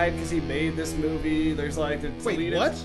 died because he made this movie. There's like the Wait, what?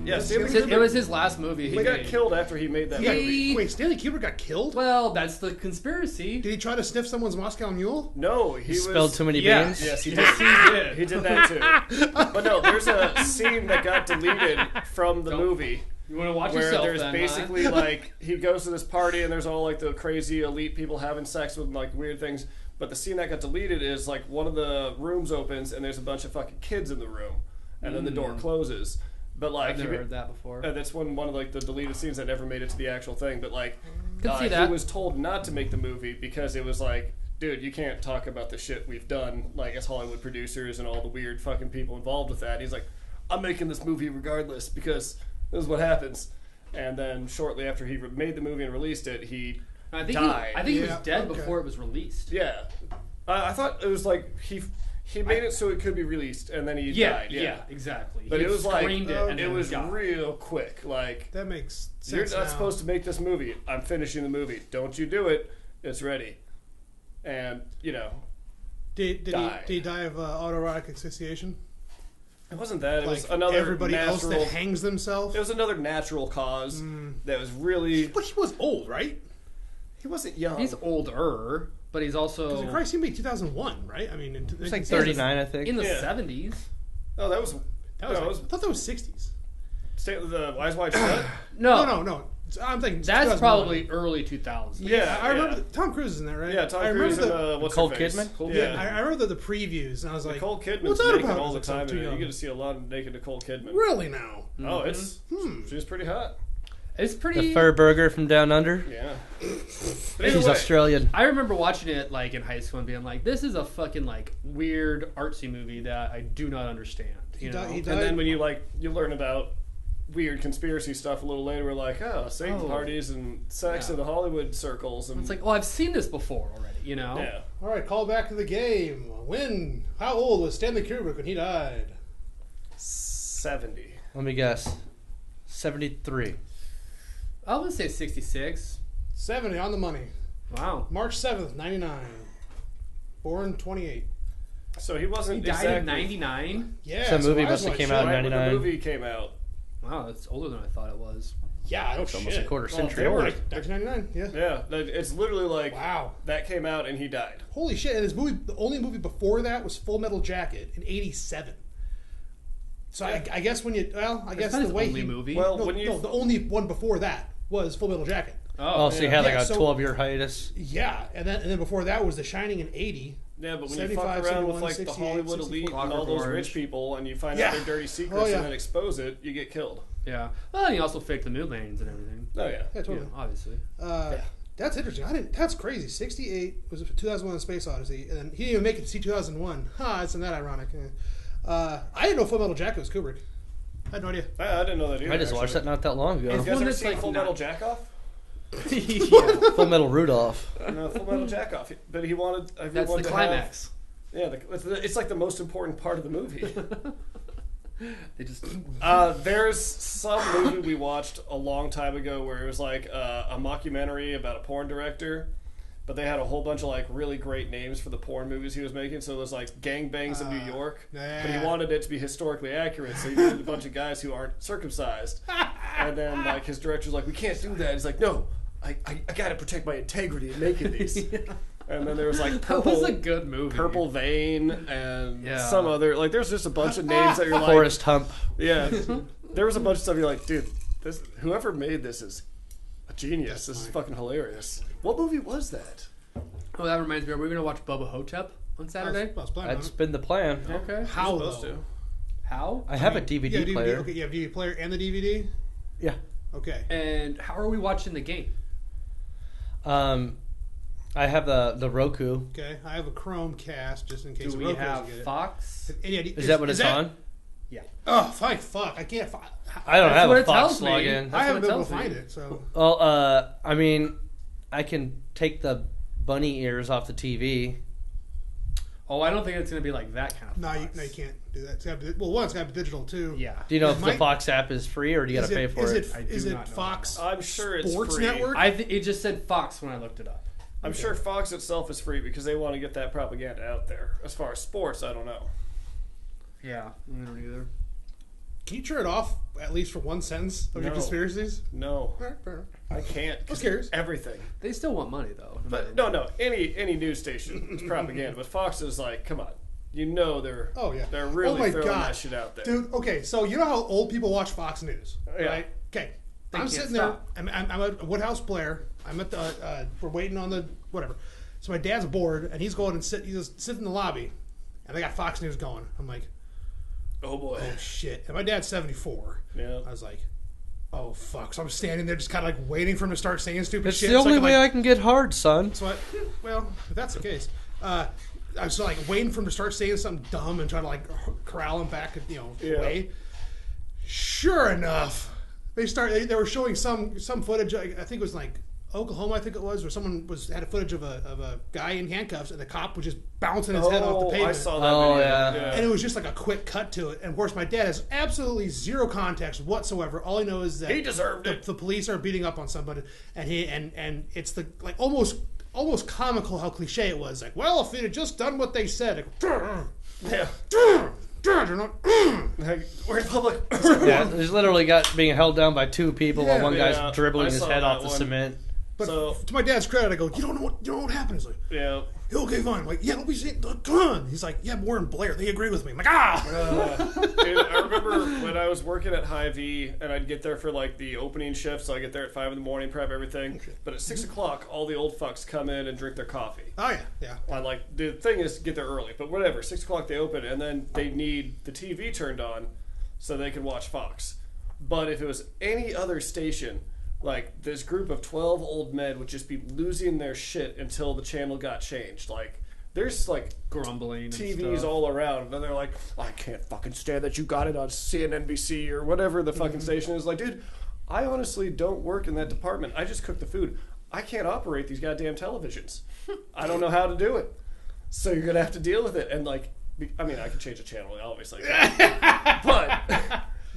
Yeah, It was his last movie. He got killed after he made that movie. Wait, Stanley Kubrick got killed? Well, that's the conspiracy. Did he try to sniff someone's Moscow Mule? No, he spilled too many yeah, beans. Yes, he did. He did that too. But no, there's a scene that got deleted from the movie. You want to watch where yourself? There's then, basically like he goes to this party and there's all like the crazy elite people having sex with like weird things. But the scene that got deleted is like one of the rooms opens and there's a bunch of fucking kids in the room, and then the door closes. But like I've never heard that before. That's one of like the deleted scenes that never made it to the actual thing. But like, see that. he was told not to make the movie because it was like, dude, you can't talk about the shit we've done like as Hollywood producers and all the weird fucking people involved with that. He's like, I'm making this movie regardless because this is what happens. And then shortly after he made the movie and released it, he died. I think he was dead before it was released. Yeah, I thought it was like he made it so it could be released, and then he died. Yeah, exactly. But he it was like it was real quick. Like that makes sense. You're not supposed to make this movie. I'm finishing the movie. Don't you do it? It's ready. And did he die of autoerotic asphyxiation? It wasn't that. It like was another everybody else natural, that hangs themselves. It was another natural cause that was really. But he was old, right? He wasn't young. He's older, but he's also. Christ, he made 2001, right? I mean, it's like 39, I think. In the 70s. Oh, that was. I thought that was 60s. The Eyes Wide Shut. No. I'm thinking that's probably early 2000s. Yeah, I remember Tom Cruise is in there, right? Yeah, Tom Cruise and Nicole Kidman. Yeah, I remember the previews, and I was like, Nicole Kidman's what's that naked about? all the time. You get to see a lot of naked Nicole Kidman. Really now? Oh, it's she's pretty hot. It's pretty. The fur burger from down under. Yeah, she's Australian. I remember watching it like in high school and being like, "This is a fucking like weird artsy movie that I do not understand." You know? And then when you learn about weird conspiracy stuff a little later, we're like, Satan parties and sex in the Hollywood circles, and it's like, I've seen this before already, you know. Yeah. All right, call back to the game. How old was Stanley Kubrick when he died? 70. Let me guess. 73. I would say 66. 70 on the money. Wow. March 7th, 99. Born 28. So he wasn't. He died in 99. Yeah. The movie must have came out in 99. The movie came out. Wow, that's older than I thought it was. Yeah, it's almost a quarter century old. old. 1999. Yeah. Yeah, it's literally like wow. That came out and he died. Holy shit! And his movie, the only movie before that was Full Metal Jacket in '87. So I guess when you I guess the way only movie. Well, the only one before that was Full Metal Jacket. Oh, so you had like a 12-year hiatus. Yeah, and then before that was The Shining in '80. Yeah, but when you fuck around with like the Hollywood elite and all those rich people, and you find out their dirty secrets and then expose it, you get killed. Yeah. Well, and he also faked the moon landings and everything. Oh yeah. Yeah, totally. Obviously. That's interesting. That's crazy. 68 was 2001: Space Odyssey, and then he didn't even make it to see 2001. Isn't that ironic? I didn't know Full Metal Jacket was Kubrick. I had no idea. I didn't know that either. I just watched that not that long ago. You guys ever seen Full Metal Jack Off? Yeah. Full Metal Rudolph. No, Full Metal Jack Off. But he wanted everyone That's the climax. It's like the most important part of the movie. They just there's some movie we watched a long time ago where it was like a mockumentary about a porn director, but they had a whole bunch of like really great names for the porn movies he was making. So it was like Gangbangs of New York, but he wanted it to be historically accurate, so he needed a bunch of guys who aren't circumcised. And then like his director's like, we can't do that. He's like, no, I gotta protect my integrity in making these. And then there was like Purple. That was a good movie. Purple Vein and some other like. There's just a bunch of names that you're like. Forrest Hump. Yeah, there was a bunch of stuff you're like, dude, whoever made this is a genius. This is fucking hilarious. What movie was that? Oh, that reminds me. Are we going to watch Bubba Hotep on Saturday? That's been the plan. Okay. How supposed to? How? I have a DVD player. Okay, you have a DVD player and the DVD. Yeah. Okay. And how are we watching the game? I have the Roku. Okay, I have a Chromecast just in case. Do we have Fox? Is that what it's on? Yeah. Oh, fuck! I can't. I don't have a Fox login. I haven't been able to find it. So. Well, I mean, I can take the bunny ears off the TV. Oh, I don't think it's going to be like that kind of. No, you can't do that. It's got to be, well, it's got to be digital too. Yeah. Do you know if the Fox app is free or do you got to pay for it? Is it Fox? I'm sure it's Sports free. Network. It just said Fox when I looked it up. I'm sure Fox itself is free because they want to get that propaganda out there. As far as sports, I don't know. Yeah, I don't either. Can you turn it off at least for one sentence of your No. conspiracies? No, All right, fair enough. I can't. I was curious. Everything. They still want money though. But no. Any news station is propaganda. But Fox is like, come on. You know they're they're really throwing that shit out there. Dude, okay, so you know how old people watch Fox News, right? Okay. I'm sitting there. I'm at Woodhouse Blair. I'm at the. We're waiting on the whatever. So my dad's bored, and he's going and sit. He just sits in the lobby, and they got Fox News going. I'm like, Oh boy. oh shit! And my dad's 74. Yeah. I was like, oh fuck! So I'm standing there, just kind of like waiting for him to start saying stupid It's shit. the only so way I can get hard, son. So well, if that's the case, I was like waiting for him to start saying something dumb and trying to like corral him back, away. Sure enough, they were showing some footage. I think it was like Oklahoma, I think it was, where someone had a footage of a guy in handcuffs, and the cop was just bouncing his head off the pavement. I saw that video. Yeah. And it was just like a quick cut to it. And of course, my dad has absolutely zero context whatsoever. All he knows is that He deserved it. The police are beating up on somebody, and it's the like almost comical how cliche it was. Like, well, if he'd have just done what they said, Yeah. like, We're in public. Yeah, he's literally being held down by two people while one guy's Yeah, dribbling I his saw head that off the one. cement. But So- to my dad's credit, I go, you don't know what happened. He's like, Yeah. okay, fine. I'm like, yeah, don't be saying, come on. He's like, yeah, but we're in Blair. They agree with me. I'm like, Dude, I remember when I was working at Hy-Vee, and I'd get there for like the opening shift, so I get there at 5 in the morning, prep everything. But at 6 o'clock, all the old fucks come in and drink their coffee. oh yeah. I like the thing is get there early, but whatever. 6 o'clock they open, and then they need the TV turned on so they can watch Fox. But if it was any other station, like this group of 12 old men would just be losing their shit until the channel got changed. Like there's like Grumbling and TVs stuff. all around, and they're like, I can't fucking stand that you got it on CNNBC or whatever the fucking station is. Like, dude, I honestly don't work in that department. I just cook the food. I can't operate these goddamn televisions. I don't know how to do it. So you're gonna have to deal with it. And like, I mean, I can change the channel, obviously,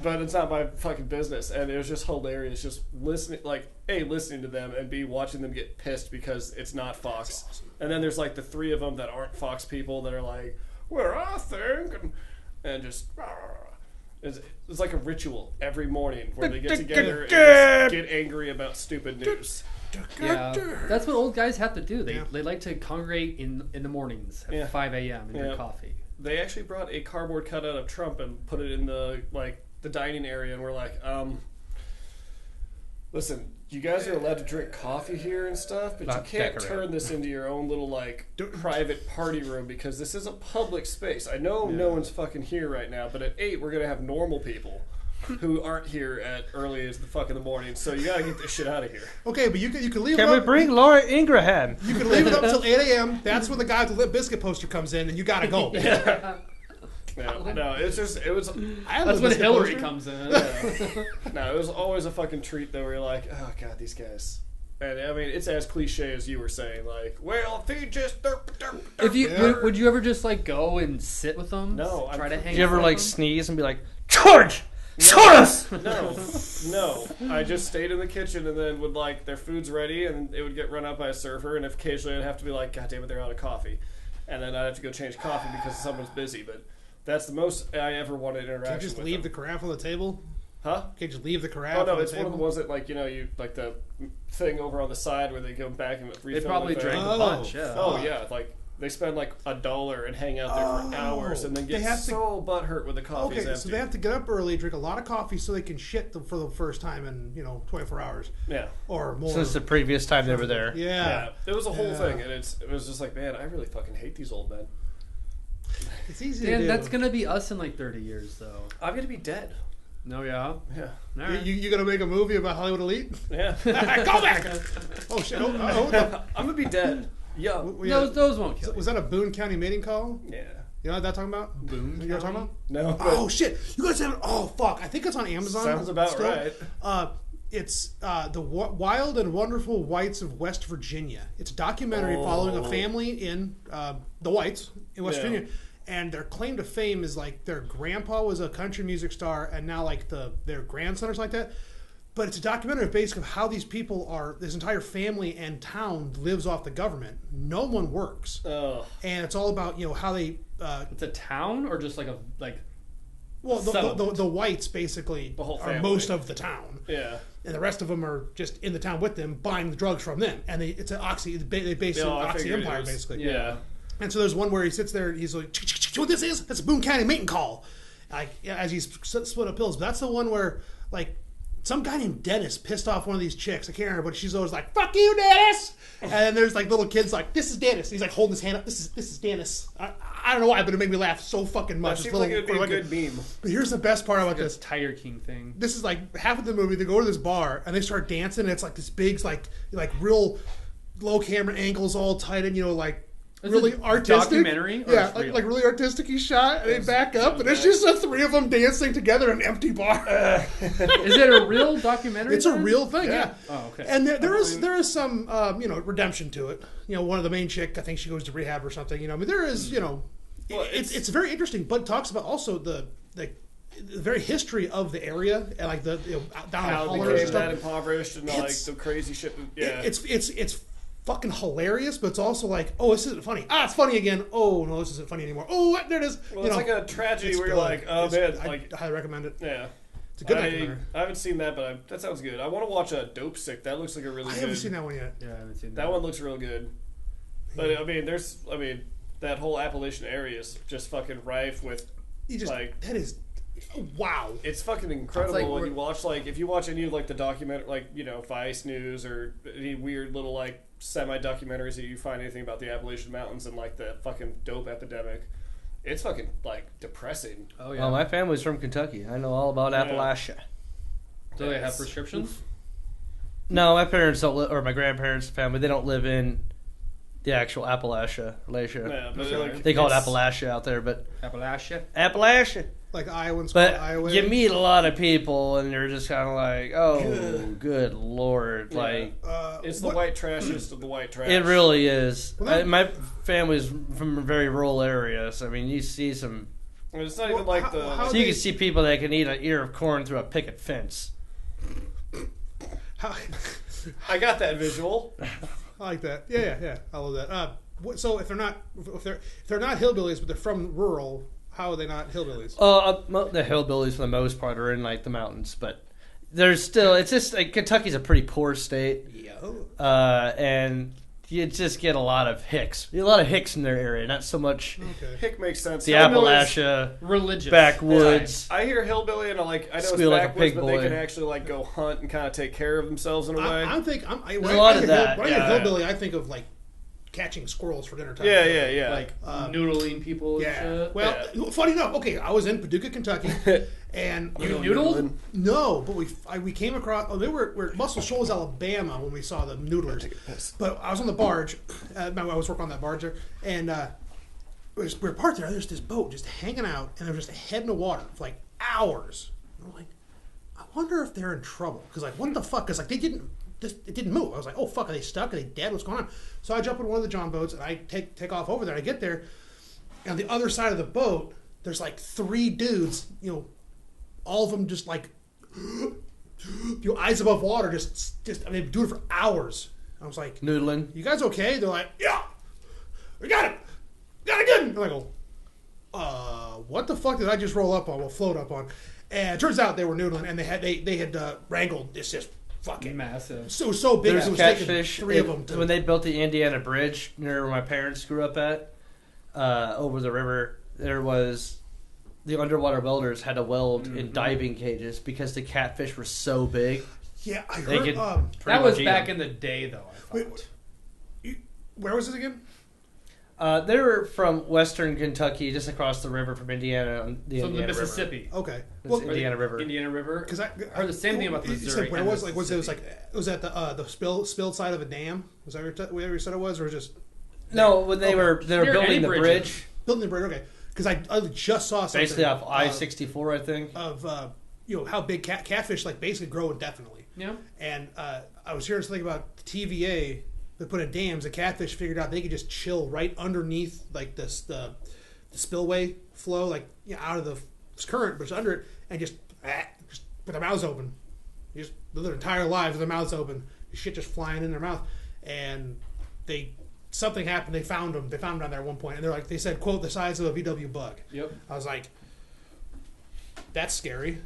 but it's not my fucking business. And it was just hilarious, just listening, like A, listening to them, and B, watching them get pissed because it's not Fox. Awesome. And then there's like the three of them that aren't Fox people that are like, well, I think, and just it's like a ritual every morning where they get together and just get angry about stupid news. Yeah, that's what old guys have to do. They Yeah. they like to congregate in the mornings at Yeah. 5 a.m. and Yeah. drink coffee. They actually brought a cardboard cutout of Trump and put it in the dining area, and we're like, listen, you guys are allowed to drink coffee here and stuff, but Not you can't decorate. turn this into your own little private party room because this is a public space. I know no one's fucking here right now, but at 8 we're gonna have normal people who aren't here at early as the fuck in the morning. So you gotta get this shit out of here. Okay, but you can leave Can it we up. bring Laura Ingraham? You can leave it up till 8 a.m. That's when the guy with the Limp Bizkit poster comes in, and you gotta go. No, it's just it was. I have That's a when Bizkit Hillary poster. comes in. No, it was always a fucking treat though. Where you're like, oh god, these guys. And I mean, it's as cliche as you were saying. Like, well, if he just If you Yeah. would you ever just like go and sit with them? No, try to hang. Did you ever out like with them? sneeze and be like, George, Taurus? No. I just stayed in the kitchen and then would their food's ready and it would get run out by a server, and if occasionally I'd have to be like, god damn it, they're out of coffee, and then I'd have to go change coffee because someone's busy. But that's the most I ever wanted interaction. Can you just with leave them. the carafe on the table? Huh? Can you just leave the carafe Oh no, on the it's one table? of the ones that you like the thing over on the side where they go back and refill. They probably the thing. drank Oh. a bunch. Yeah. Oh yeah, they spend $1 and hang out there for hours and then They get have to- so butthurt when the coffee's Okay, empty. so they have to get up early, drink a lot of coffee, so they can shit for the first time in 24 hours Yeah. or more. Since the previous time they were there. Yeah, it was a whole Yeah. thing, and it was just like, man, I really fucking hate these old men. It's easy Dan, to do. that's gonna be us in like 30 years, though. I'm gonna be dead. No, yeah. Yeah, All right. You gonna make a movie about Hollywood Elite? yeah. Go back! Oh shit! I'm gonna be dead. Young. those won't kill. Was that a Boone County mating call? Yeah. You know what that's talking about? Boone You know what I'm talking County? about? No. Oh shit! You guys have? Oh fuck! I think it's on Amazon. Sounds about still. right. It's the Wild and Wonderful Whites of West Virginia. It's a documentary following a family in the Whites in West Yeah. Virginia, and their claim to fame is their grandpa was a country music star, and now their grandson or something like that. But it's a documentary basically of how these people are. This entire family and town lives off the government. No one works, Oh. and it's all about how they. It's a town or just like Well, Settled. the whites basically The whole are family. most of the town. Yeah. And the rest of them are just in the town with them, buying the drugs from them. And it's an they base an I Oxy figured it empire, was- basically. Yeah. And so there's one where he sits there and he's like, "You know what this is? That's a Boone County mating call." Like, as he's split up pills. But that's the one where, like, some guy named Dennis pissed off one of these chicks. I can't remember, but she's always like, "Fuck you, Dennis!" And then there's like little kids like, "This is Dennis." He's like holding his hand up. This is Dennis. I don't know why, but it made me laugh so fucking much. That This seems like little- it would be a good meme. But here's the best part about This this. Tiger King thing. This is like half of the movie. They go to this bar and they start dancing. And it's like this big, like real low camera angles, all tight and like Is really it artistic documentary or Yeah, it's like, real? like really artistic-y shot. And they back up, and it's okay. just the three of them dancing together in an empty bar. Is it a real documentary? It's a then? real thing, yeah. Oh, okay. And there is some redemption to it. One of the main chick, I think she goes to rehab or something. I mean, there is Well, it's very interesting, but it talks about also the very history of the area and like the down How the it hollers became and stuff. that impoverished and like It's- the crazy shit. Yeah. It's fucking hilarious, but it's also like, oh, this isn't funny. Ah, it's funny again. Oh no, this isn't funny anymore. Oh, there it is. well, it's like a tragedy it's where you're good. like, oh It's- man, like I highly recommend it. yeah. It's a good documentary. I haven't seen that, but that sounds good. I want to watch a Dope Sick. That looks like a really I good. haven't seen that one yet. Yeah, I haven't seen That one looks real good. But I mean, that whole Appalachian area is just fucking rife with. You just Like- that is wow. It's fucking incredible It's like when we're- you watch if you watch any of the document Vice News or any weird little semi documentaries that you find anything about the Appalachian Mountains and the fucking dope epidemic. It's fucking depressing. Oh yeah. Well, my family's from Kentucky. I know all about Yeah. Appalachia. Do they have Yes. prescriptions? No, my parents don't or my grandparents' family, they don't live in the actual Appalachia. Yeah, but Okay. They call it it's- Appalachia out there, but Appalachia. Appalachia. Like Iowans But call Iowa. you meet a lot of people, and they're just kind of like, "Oh, good lord!" Yeah. Like It's the what- white trashiest of the white trash. it really is. Well, that- My family's from a very rural area, so I mean, you see some. And it's not Well, even like how- the. how So you can see people that can eat an ear of corn through a picket fence. How- I got that visual. I like that. Yeah. I love that. So if they're not hillbillies, but they're from rural, how are they not hillbillies? The hillbillies for the most part are in the mountains, but there's still. It's just Kentucky's a pretty poor state, and you just get a lot of Hicks. A lot of Hicks in their area, not so much Okay. Hick makes sense. the Hillbillies- Appalachia Religious. backwoods. I hear hillbilly and I know it's Squeal like a backwoods, pig but they boy. can actually go hunt and kind of take care of themselves in a way. I There's a lot of that, When I think yeah. hillbilly, I think of catching squirrels for dinner time. yeah. Like noodling people and Yeah. shit. Well, funny enough, okay, I was in Paducah, Kentucky, and You noodled? no, but we came across. Oh, we're at Muscle Shoals, Alabama, when we saw the noodlers. But I was on the barge. I was working on that barge there, and we were parked there. There's this boat just hanging out, and there was just a head in the water for hours. And I'm like, I wonder if they're in trouble because what the fuck? Because it didn't move. I was like, oh fuck, are they stuck? Are they dead? What's going on? So I jump in one of the John boats and I take off over there. I get there, and on the other side of the boat, there's three dudes. All of them just eyes above water, just I mean, do it for hours. I was like, Noodling. "You guys okay?" They're like, "Yeah, we got it good." And I go, what the fuck did I just roll up on? Well, float up on, and it turns out they were noodling, and they had wrangled this just fucking Massive. so big. There's It was taking Catfish. three of them. When they built the Indiana Bridge near where my parents grew up at, over the river, there was the underwater welders had to weld in diving cages because the catfish were so big. Yeah, I They heard. could- That Pretty was much eat back 'em. in the day, though. I Wait, thought. where was it again? They were from western Kentucky, just across the river from Indiana. On the So the Indiana Mississippi. Okay, Well, well, Indiana River. Indiana River. because I heard the same thing about the you said Missouri where and was the was it Mississippi. was that the spilled side of a dam? Was that where you said it was, or just No, when they were Near building any the bridges. bridge, building the bridge? Okay, because I just saw something basically off I-64, I think. of how big catfish basically grow indefinitely. Yeah. And I was hearing something about the TVA. They put in dams. The catfish figured out they could just chill right underneath the spillway flow, out of the current, but it's under it, and just with their mouths open, just live their entire lives with their mouths open. Shit just flying in their mouth, and something happened. They found them. They found them down there at one point, and they said, "quote the size of a VW bug." Yep. I was like, That's scary.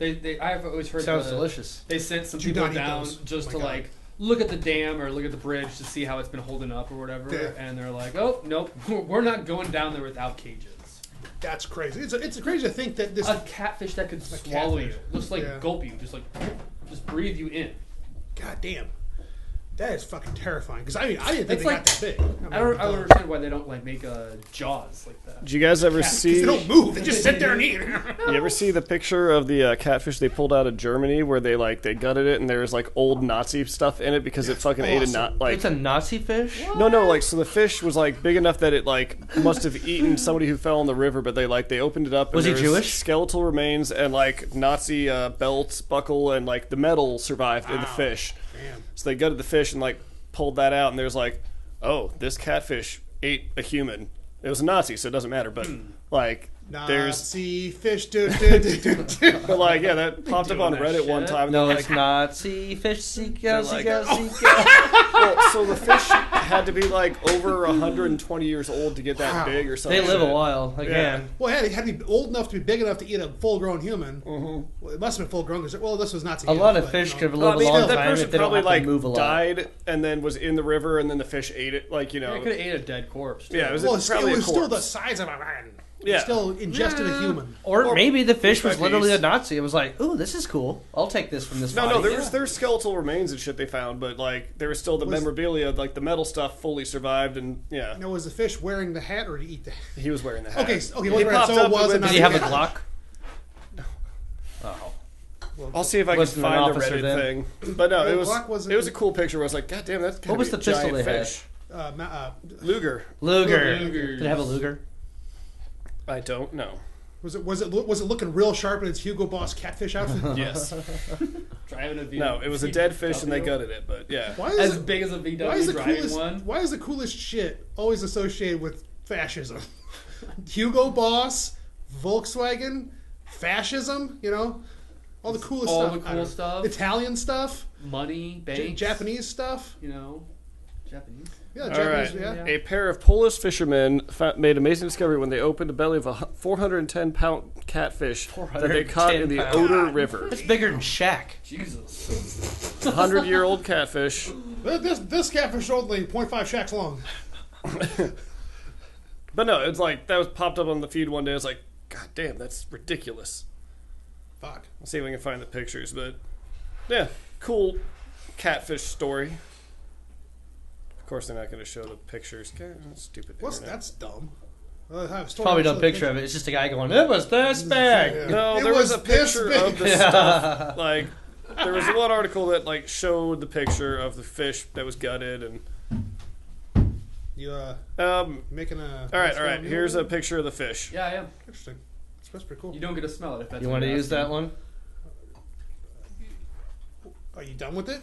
I've always heard Sounds delicious. They sent some Do people not eat down those. just Oh to my God. like look at the dam or look at the bridge to see how it's been holding up or whatever, Yeah. and they're like, "Oh nope, we're not going down there without cages." That's crazy. It's crazy to think that this A catfish that could swallow you, just like Yeah. gulp you, just breathe you in. God damn. That is fucking terrifying. Because I didn't think It's they like- got that big. I don't understand why they don't like make Jaws like that. Did you guys ever Because see? they don't move. They just sit there and eat. You ever see the picture of the catfish they pulled out of Germany where they gutted it and there was like old Nazi stuff in it because it fucking ate a awesome. not It's a Nazi fish? No, so the fish was like big enough that it like must have eaten somebody who fell in the river, but they opened it up. And Was he there Jewish? Skeletal remains and like Nazi belts, buckle, and like the metal survived in the fish. Damn. So they gutted the fish and like pulled that out, and there's like, oh, this catfish ate a human. It was a Nazi, so it doesn't matter. But like, there's Nazi fish. Do. but like, yeah, that popped up on that Reddit one shit. time. No, They're it's like, Nazi fish. Seagull, They're like- seagull, seagull. well, so the fish had to be like over 120 years old to get that Wow. big or something. They live a while, again. Well, it had to be old enough to be big enough to eat a full-grown human. Mm-hmm. Well, it must have been full-grown because this was Nazi. A lot human, of but, fish you know. could have lived a long that time person if they don't probably have to like move a lot. died and then was in the river and then the fish ate it. Like They could have ate a dead corpse. Too. Yeah, it was Well, It's probably it a was still corpse. the size of a man. Yeah. It still ingested a human. Or maybe the fish was Fish literally a piece. Nazi. It was like, ooh, this is cool. I'll take this from this No, body. there's skeletal remains and shit they found, but like there was still the memorabilia, like the metal stuff fully survived, and yeah, Now, was the fish wearing the hat or did he eat the hat? he was wearing the hat. Okay, He well, popped so up it was and a Did he have a Nazi Glock? Oh. I'll see if I can Wasn't an find the officer Reddit then. thing. But no, Well, it was Glock wasn't- it was a cool picture. Where I was like, God damn, that's What was the pistol they had? fish? Luger. Luger. Luger. Did it have a Luger? I don't know. Was it looking real sharp in its Hugo Boss catfish outfit? Yes. Driving a V. No, it was a dead fish and they gutted it. But yeah. Why as is big as a VW why is the driving coolest one. Why is the coolest shit always associated with fascism? Hugo Boss, Volkswagen, fascism. You know, all the coolest All stuff. the cool I don't know. stuff. Italian stuff, Money, banks, Japanese stuff. You know, Japanese. Yeah, All Japanese. right. Yeah. A pair of Polish fishermen made an amazing discovery when they opened the belly of a 410-pound catfish that they caught in the 410 Oder River. It's bigger than Shaq. Jesus. 100-year-old catfish. This catfish only 0.5 shacks long. But no, it's like that was popped up on the feed one day. It's like, God damn, that's ridiculous. Fuck. I'll see if I can find the pictures, but yeah, cool catfish story. Of course, they're not going to show the pictures. God, that's stupid. What's internet. that's dumb. Probably no picture of it. It's just a guy going, it was this big. Yeah. No, It there was was a this picture big. of the stuff. Like, there was one article that like showed the picture of the fish that was gutted, and You making a. all right. Here's a picture of the fish. Yeah, I am. Interesting. That's pretty cool. You don't get to smell it if that's. You what want to you're use that asking. one? Are you done with it?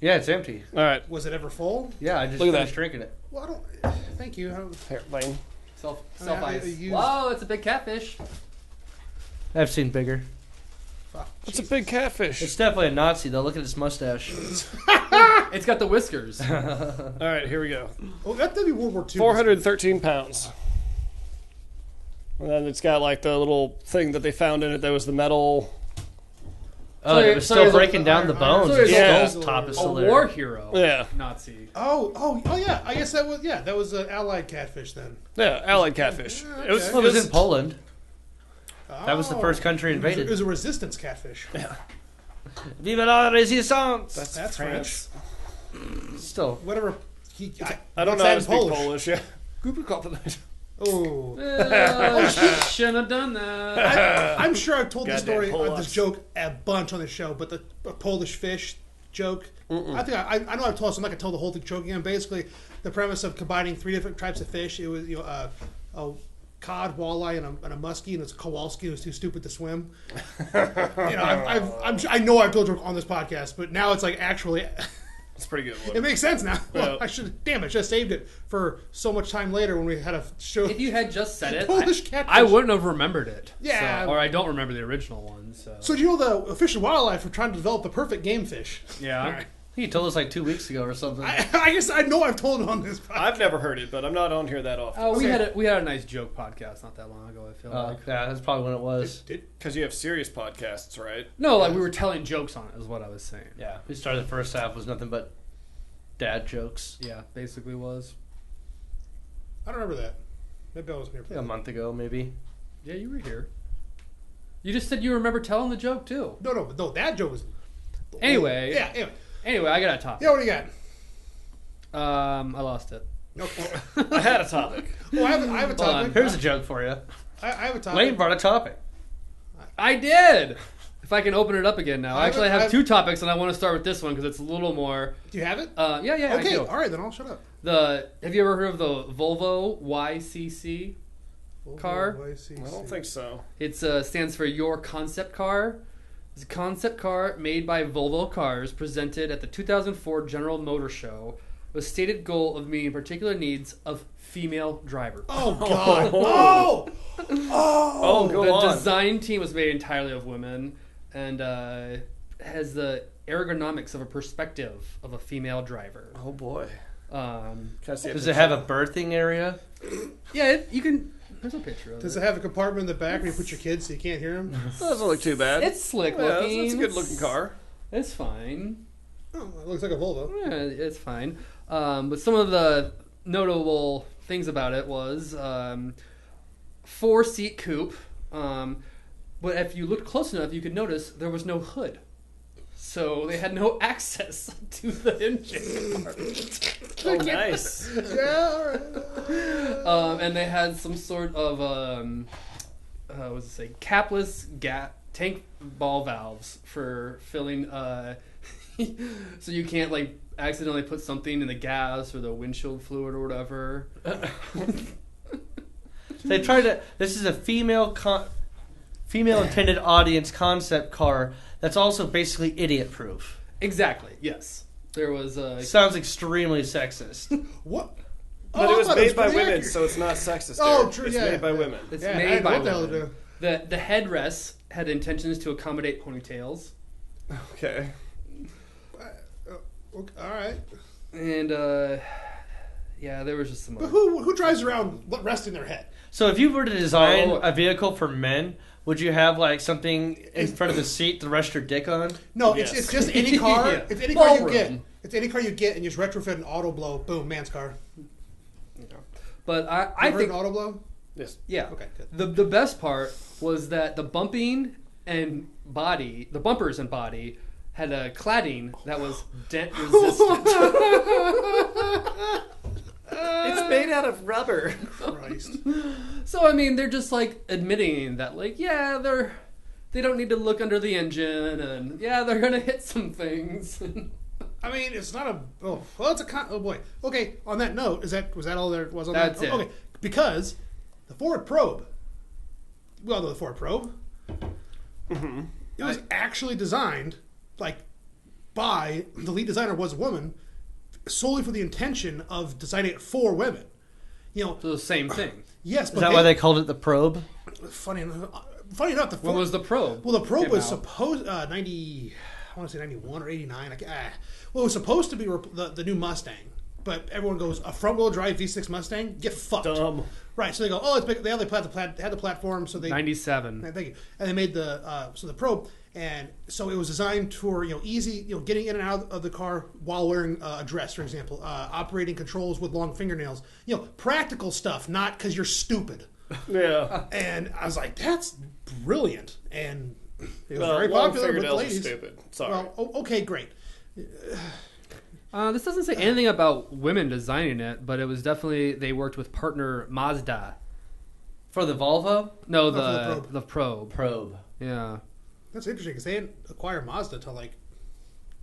Yeah, it's empty. All right, Was it ever full? Yeah, I just Look at finished that. drinking it. Well, I don't. Thank you. I don't, here, Lane. Self I ice. used- Wow, it's a big catfish. I've seen bigger. fuck. It's a big catfish. It's definitely a Nazi, though. Look at his mustache. It's got the whiskers. All right, here we go. Oh, that'd be World War II. 413 pounds. And then it's got like the little thing that they found in it that was the metal. Oh, So it he- was so still he's a- breaking down the bones. so The he's a- skull's top is A still there. war hero. Yeah. Nazi. Oh, yeah. I guess that was an Allied catfish then. Yeah, allied catfish. Yeah, It was. okay. Well, it was in Poland. Oh. That was the first country It invaded. was a resistance catfish. Vive la résistance! That's French. Still. Whatever. I don't what's know how that to in speak Polish. Yeah. Oh. Shouldn't have done that. I'm sure I've told this Goddamn story, Polacks. this joke a bunch on the show, but the Polish fish joke. I think I know I've told. So I'm not gonna tell the whole thing joke again. Basically, the premise of combining 3 different types of fish. It was a cod, walleye, and a muskie, and it's a Kowalski who was too stupid to swim. I know I've told a joke on this podcast, but now it's like actually. It's a pretty good one. It makes sense now. Yeah. I should have saved it for so much time later when we had a show. If you had just said it, Polish catfish. I wouldn't have remembered it. Yeah. So, or I don't remember the original one. So, So do you know the Fish and Wildlife are trying to develop the perfect game fish? yeah. think you told us like 2 weeks ago or something. I guess I know I've told it on this podcast. I've never heard it, but I'm not on here that often. Oh, we had a nice joke podcast not that long ago. I feel like. Yeah, that's probably when it was. Because you have serious podcasts, right? No, like we were telling jokes on it. Is what I was saying. Yeah, we started the first half was nothing but dad jokes. Yeah, basically was. I don't remember that. Maybe I wasn't here. Like a month ago, maybe. Yeah, you were here. You just said you remember telling the joke too. No, that joke was. Anyway. Yeah. Anyway, I got a topic. Yeah, what do you got? I lost it. I had a topic. Well, I have a topic. Here's a joke for you. I have a topic. Lane brought a topic. I did. If I can open it up again now. Actually, I have I've- two topics, and I want to start with this one because it's a little more. Do you have it? Yeah. Okay, I do. all right, then I'll shut up. Have you ever heard of the Volvo YCC car? I don't think so. It stands for Your Concept Car. It's a concept car made by Volvo Cars, presented at the 2004 General Motor Show, with stated goal of meeting particular needs of female drivers. Oh God! Oh! Go The on. design team was made entirely of women, and has the ergonomics of a perspective of a female driver. Oh boy. Can I see a Does picture? it have a birthing area? Yeah, you can. There's a picture of Does it. it have a compartment in the back where you put your kids so you can't hear them? Doesn't look too bad. It's slick Yeah, looking. it's a good looking car. It's fine. Oh, it looks like a Volvo. Yeah, it's fine. But some of the notable things about it was 4-seat coupe. But if you looked close enough, you could notice there was no hood. So they had no access to the engine part. Oh, nice. Yeah, all right. And they had some sort of what's it say, capless tank ball valves for filling so you can't like accidentally put something in the gas or the windshield fluid or whatever. They tried to. This is a female intended audience concept car that's also basically idiot proof. Exactly. Yes. There was Sounds extremely sexist. What? But Oh, it I was thought made by pretty women, accurate. so it's not sexist. Oh, Derek. true, It's yeah, made by yeah. women. it's Yeah, made by what the hell women. to The headrests had intentions to accommodate ponytails, Okay. Okay, all right. and yeah, there was just some. But Other. who drives around resting their head? So if you were to design Oh. a vehicle for men, would you have like something in front of the seat to rest your dick on? No, Yes. it's just any car. Yeah. It's any car you Ballroom. get. It's any car you get, and you just retrofit an auto blow. Boom, man's car. But I You ever heard think an auto blow? Yes. yeah. Okay, good. The best part was that the bumping and body, the bumpers and body, had a cladding that was dent resistant. It's made out of rubber. Christ. So I mean, they're just like admitting that, like, yeah, they don't need to look under the engine, and yeah, they're gonna hit some things. I mean, it's not a. Oh, well, it's a. Oh boy. Okay. On that note, was that all there was on That's that? it. Okay, because the Ford Probe. Well, the Ford Probe. Mm-hmm. It was actually designed like by the lead designer was a woman, solely for the intention of designing it for women. You know, So the same thing. yes, Is but that why they called it the probe? funny enough, the Ford, What was the probe? well, the probe came was out? supposed 90. I want to say 91 or 89. Well, it was supposed to be the new Mustang, but everyone goes a front wheel drive V6 Mustang. Get fucked. Dumb. Right. So they go, oh, it's big. They had the platform, so they 97. Thank you. And they made the probe, and so it was designed for easy getting in and out of the car while wearing a dress, for example, operating controls with long fingernails, practical stuff, not because you're stupid. Yeah. And I was like, that's brilliant, and it was Well, very long popular with fingernails are ladies. stupid. Sorry. Well, okay, great. This doesn't say anything about women designing it, but it was definitely they worked with partner Mazda. For the Volvo? No, for the the probe. the probe. Probe. Yeah. That's interesting because they didn't acquire Mazda till like.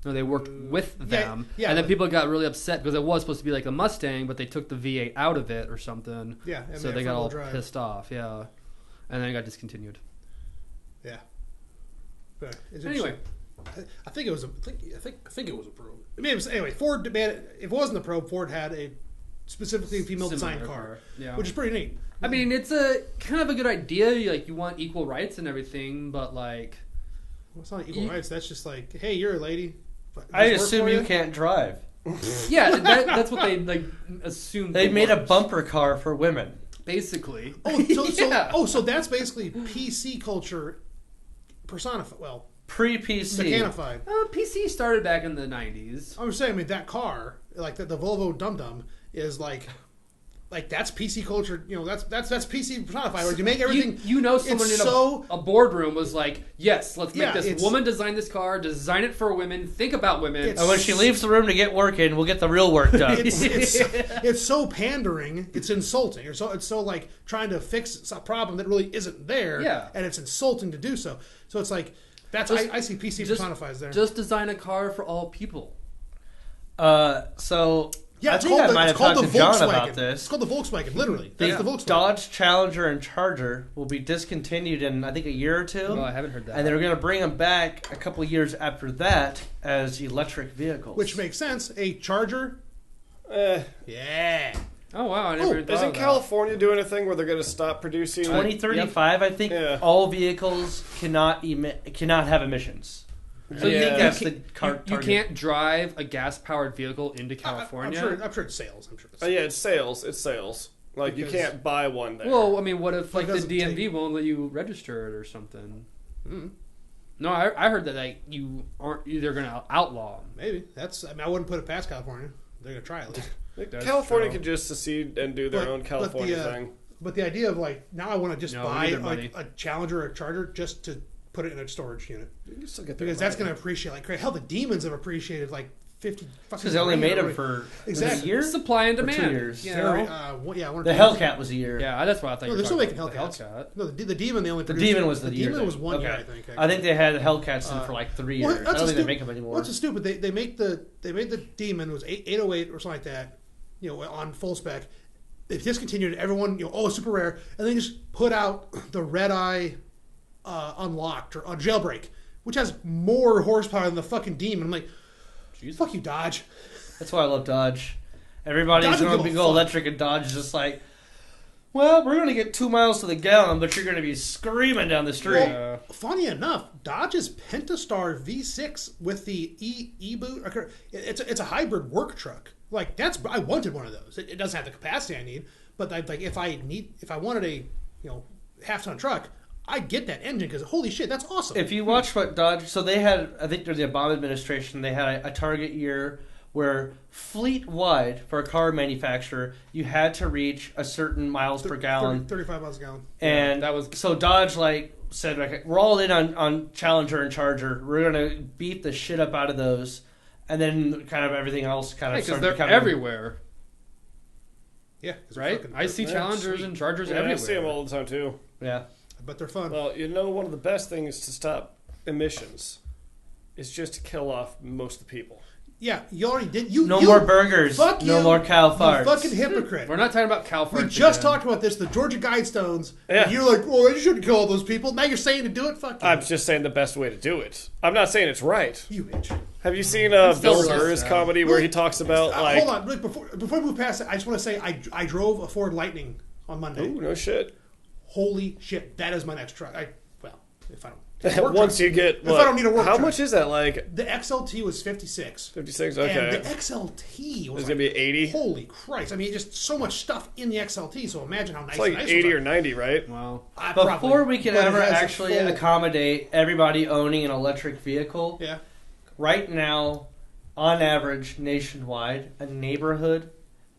No, they worked with them, yeah, and then but- people got really upset because it was supposed to be like a Mustang, but they took the V8 out of it or something. Yeah, and So they they got all front-wheel drive. pissed off. Yeah, and then it got discontinued. Yeah. But it's Anyway. interesting. I think it was I think it was a probe. Anyway, Ford demanded if it wasn't the probe, Ford had a specifically female designed Similar car, Yeah. which is pretty neat. I mean, it's a kind of a good idea. You want equal rights and everything, but like, Well, it's not equal You- rights. That's just like, hey, you're a lady. I assume you can't drive. Yeah, that's what they like assumed. They made a bumper car for women. Basically. So that's basically PC culture personified. Well, Pre-PC. mechanified. PC started back in the 90s. I was saying, I mean, that car, like the Volvo Dum Dum, is like that's PC culture. You know, that's PC personified. Where you make everything. Someone in a boardroom was like, "Yes, let's make this woman design this car, design it for women, think about women." And when she leaves the room to get working, we'll get the real work done. It's so pandering. It's insulting. It's so like trying to fix a problem that really isn't there. Yeah. And it's insulting to do so. So it's like I see PC personifies there. Just design a car for all people. Yeah, I think I might have talked to John about this. It's called the Volkswagen, literally. That's the Volkswagen. Dodge Challenger and Charger will be discontinued in, I think, a year or two. No, I haven't heard that. And they're going to bring them back a couple of years after that as electric vehicles. Which makes sense. A Charger. Yeah. Oh, wow. I never thought Isn't of that. California doing a thing where they're going to stop producing? 2035, I think, all vehicles cannot have emissions. So I think that's the target. You can't drive a gas-powered vehicle into California? I'm sure it's sales. I'm sure it's Yeah, it's sales. It's sales. Like, you can't buy one there. Well, I mean, what if like the doesn't DMV won't let you register it or something? Mm. No, I heard that like they're going to outlaw them. Maybe. I wouldn't put it past California. They're going to try at least. California could just secede and do their own California thing. But the idea of like, now I want to just buy money. a Challenger or a Charger just to put it in a storage unit. You can still get Because that's going to appreciate like crazy. Hell, the Demons have appreciated like 50 because they only made them for exactly. a year? Supply and demand. 2 years. You Very, know? The Hellcat was a year. Yeah, that's what I thought. No, you they're were still talking making about, Hellcats. No, the Demon they only The produced. Demon was the year. Demon was 1 year, Okay. I think. Actually. I think they had Hellcats in for like 3 years. I don't think they make them anymore. What's stupid? They made the Demon, it was 808 or something like that. You know, on full spec. They discontinued it. Everyone, super rare, and they just put out the Red Eye Unlocked or Jailbreak, which has more horsepower than the fucking Demon. I'm like, Jesus. Fuck you, Dodge. That's why I love Dodge. Everybody's going to go electric, and Dodge is just like, well, we're going to get 2 miles to the gallon, but you're going to be screaming down the street. Well, funny enough, Dodge's Pentastar V6 with the e-boot, it's a hybrid work truck. Like I wanted one of those. It doesn't have the capacity I need, but if I wanted a half-ton truck, I'd get that engine because holy shit, that's awesome. If you watch what Dodge, so they had, I think during the Obama administration, they had a target year where fleet-wide for a car manufacturer, you had to reach a certain miles per gallon. 35 miles a gallon. And that was so Dodge said, okay, we're all in on Challenger and Charger. We're going to beat the shit up out of those. And then kind of everything else started they're becoming everywhere. Yeah. Right? I see Challengers and Chargers everywhere. I see them all the time, too. Yeah. But they're fun. Well, one of the best things to stop emissions is just to kill off most of the people. Yeah, you already did. No more burgers. Fuck no you, more cow farts. You fucking hypocrite. We're not talking about cow farts. We just talked about this, the Georgia Guidestones. Yeah. And you're like, well, you shouldn't kill all those people. Now you're saying to do it? Fuck you. I'm just saying the best way to do it. I'm not saying it's right. You bitch. Have you seen Bill Burr's comedy where he talks about like... Hold on. Before we move past it, I just want to say I drove a Ford Lightning on Monday. Ooh, no shit. Holy shit. That is my next truck. If I don't... Once you get... If I don't need a work How truck. much is that? Like The XLT was 56. 56? Okay. And the XLT was It's going to be 80? Holy Christ. I mean, just so much stuff in the XLT, so imagine how nice It's like the nice 80 ones or are. 90, right? Wow. Before we can But it ever has a actually full- accommodate everybody owning an electric vehicle, Yeah. right now, on average, nationwide, a neighborhood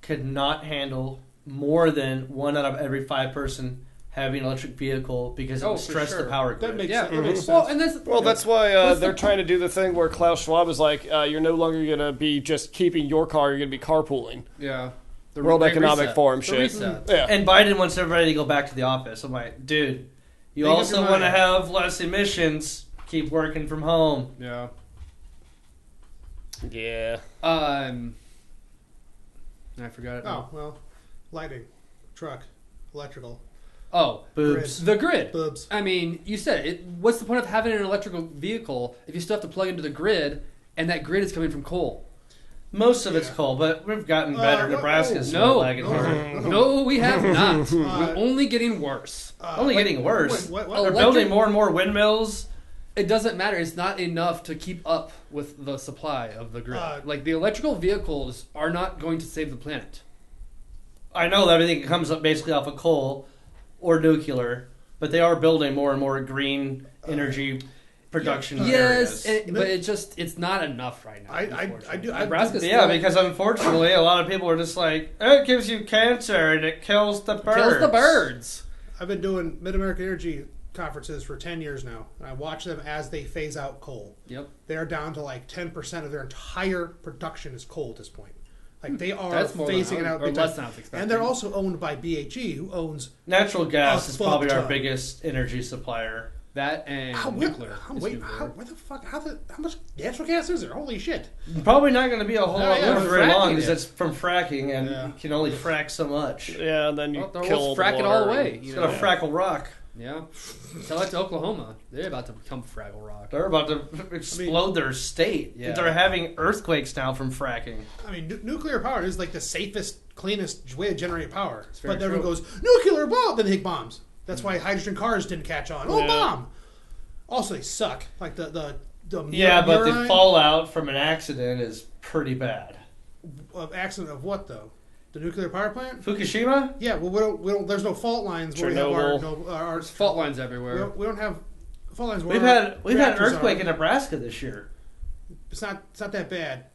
could not handle more than 1 out of every 5 person having an electric vehicle because it would for stress sure. the power grid. That makes Yeah. sense. That makes sense. Well, and That's why they're trying to do the thing where Klaus Schwab is like, you're no longer going to be just keeping your car, you're going to be carpooling. yeah. The World great Economic reset. Forum The shit. reset. Yeah. And Biden wants everybody to go back to the office. I'm like, dude, you Make up also your want to mind. have less emissions. Keep working from home. Yeah. Yeah. I forgot it. Oh, well. Lighting. Truck. Electrical. Oh, Boobs. the grid. Boobs. I mean, you said it. What's the point of having an electrical vehicle if you still have to plug into the grid, and that grid is coming from coal? Most of it's coal, but we've gotten better. Nebraska's no. still lagging behind. No, we have not. We're only getting worse. Only getting worse. What? They're building more and more windmills It doesn't matter. It's not enough to keep up with the supply of the grid. Like, the electrical vehicles are not going to save the planet. I know that everything comes up basically off of coal or nuclear, but they are building more and more green energy production Yes, areas. but it's not enough right now. Nebraska's because unfortunately, a lot of people are just like, it gives you cancer and it kills the birds. Kills the birds. I've been doing Mid-American Energy conferences for 10 years now. And I watch them as they phase out coal. Yep. They're down to like 10% of their entire production is coal at this point. Like they are phasing it out. Or less than I was expecting. And they're also owned by BHE, who owns natural gas is probably our biggest energy supplier. That and nuclear. How much natural gas is there? Holy shit! Probably not going to be a whole lot more very long because it's from fracking and you can only frack so much. Yeah, and then you kill frack the it water all the way. It's going to frackle rock. Yeah. Tell that to Oklahoma. They're about to become Fraggle Rock. They're about to explode their state. Yeah. They're having earthquakes now from fracking. I mean, nuclear power is like the safest, cleanest way to generate power. But everyone goes, nuclear bomb! Then they hit bombs. That's why hydrogen cars didn't catch on. Oh, bomb! Also, they suck. Like the but the fallout from an accident is pretty bad. Accident of what, though? The nuclear power plant? Fukushima? Yeah, well, we don't. There's no fault lines where we have our There's fault lines everywhere. We don't have fault lines. We've had an earthquake in Nebraska this year. It's not that bad.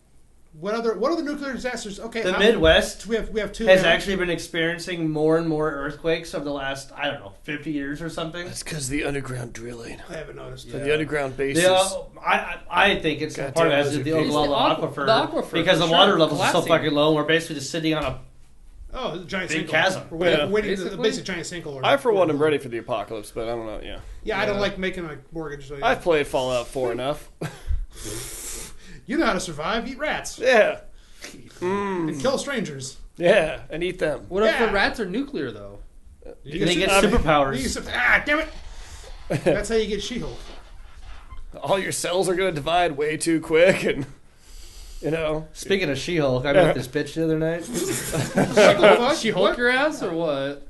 What other nuclear disasters? Okay, the Midwest we have two. Has actually been experiencing more and more earthquakes over the last 50 years or something. That's because of the underground drilling. I haven't noticed. Yeah. The underground bases. I think it's part of it is the Oklahoma aquifer because the water levels are so fucking low. And we're basically just sitting on a giant big sinkhole. chasm. We're waiting the basic giant sinkhole. I, for one, am ready for the apocalypse, but I don't know. Yeah, I don't like making a mortgage. So I've played Fallout 4 enough. You know how to survive. Eat rats. Yeah. And kill strangers. Yeah, and eat them. What if the rats are nuclear, though? They get superpowers. Damn it. That's how you get She-Hulk. All your cells are going to divide way too quick, and, Speaking of She-Hulk, I met this bitch the other night. She Hulk your ass, or what?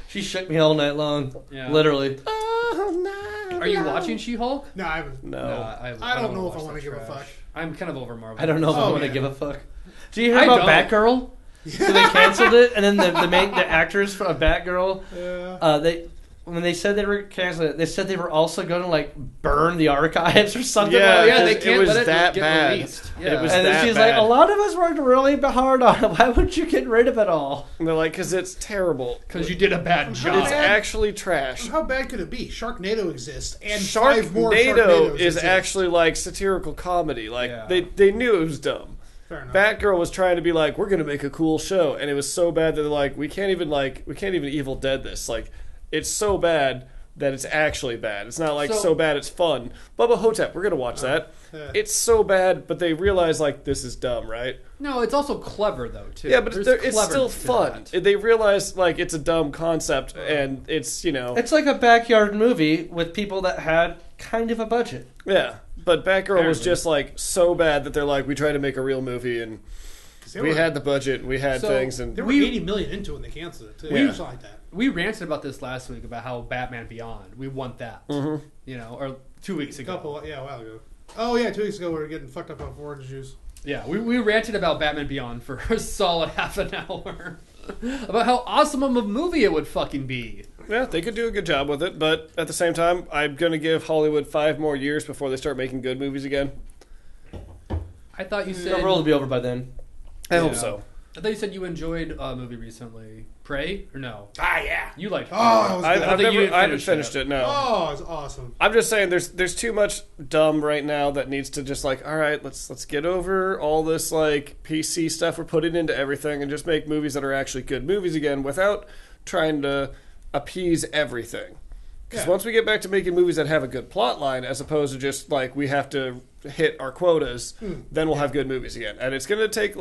She shook me all night long. Yeah. Literally. Are you watching She-Hulk? No, I haven't. No. I don't know if I want to give a fuck. I'm kind of over Marvel. I don't know if I want to give a fuck. Do you hear about Batgirl? So they canceled it, and then the actors from Batgirl, when they said they were canceling it, they said they were also going to burn the archives or something. Yeah, they can't it was let it that get bad. Released. Yeah. It was and then she's bad. like, a lot of us worked really hard on it. Why would you get rid of it all? And they're like, because it's terrible. Because you did a bad job. It's actually trash. How bad could it be? Sharknado exists, and Sharknado 5 more Sharknados is exist. actually like satirical comedy. They knew it was dumb. Fair enough. Batgirl was trying to be like, we're going to make a cool show, and it was so bad that they're like, we can't even Evil Dead this. Like, it's so bad that it's actually bad. It's not like so bad it's fun. Bubba Hotep, we're going to watch that. It's so bad, but they realize, this is dumb, right? No, it's also clever, though, too. Yeah, but it's still fun. They realize, it's a dumb concept, and it's, It's like a backyard movie with people that had kind of a budget. Yeah, but Batgirl was just, so bad that they're like, we tried to make a real movie, and we had the budget, and we had things, and... They were $80 million into it, and they canceled it, too. Something like that. We ranted about this last week about how Batman Beyond, we want that. Or 2 weeks ago. A while ago. Oh, yeah, 2 weeks ago we were getting fucked up on orange juice. Yeah, we ranted about Batman Beyond for a solid half an hour. About how awesome of a movie it would fucking be. Yeah, they could do a good job with it, but at the same time, I'm going to give Hollywood 5 more years before they start making good movies again. I thought you said... The world will be over by then. I hope so. I thought you said you enjoyed a movie recently. Prey? Or no? Yeah. You liked Prey. Oh, I haven't finished it, no. Oh, it's awesome. I'm just saying there's too much dumb right now that needs to just all right, let's get over all this PC stuff we're putting into everything and just make movies that are actually good movies again without trying to appease everything. Because once we get back to making movies that have a good plot line as opposed to just we have to hit our quotas, then we'll have good movies again. And it's going to take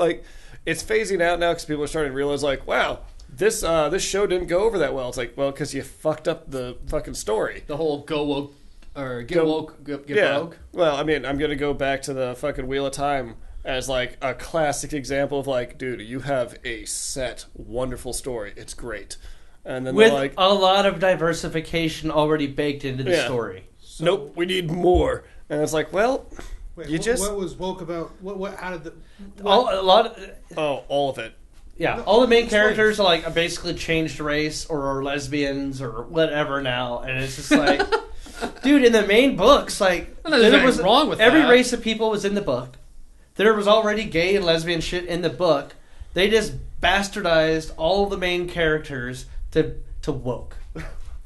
it's phasing out now because people are starting to realize wow, this show didn't go over that well. It's because you fucked up the fucking story. The whole go woke or get woke, get broke. Well, I mean, I'm going to go back to the fucking Wheel of Time as a classic example of dude, you have a set, wonderful story. It's great. And then with a lot of diversification already baked into the story. nope, we need more. And it's like, well, Wait, you just what was woke about? What? How did the? all of it. Yeah, all the main characters are like basically changed race or are lesbians or whatever now, and it's just like, dude, in the main books, like There's nothing wrong with every that. race of people was in the book. There was already gay and lesbian shit in the book. They just bastardized all of the main characters to woke.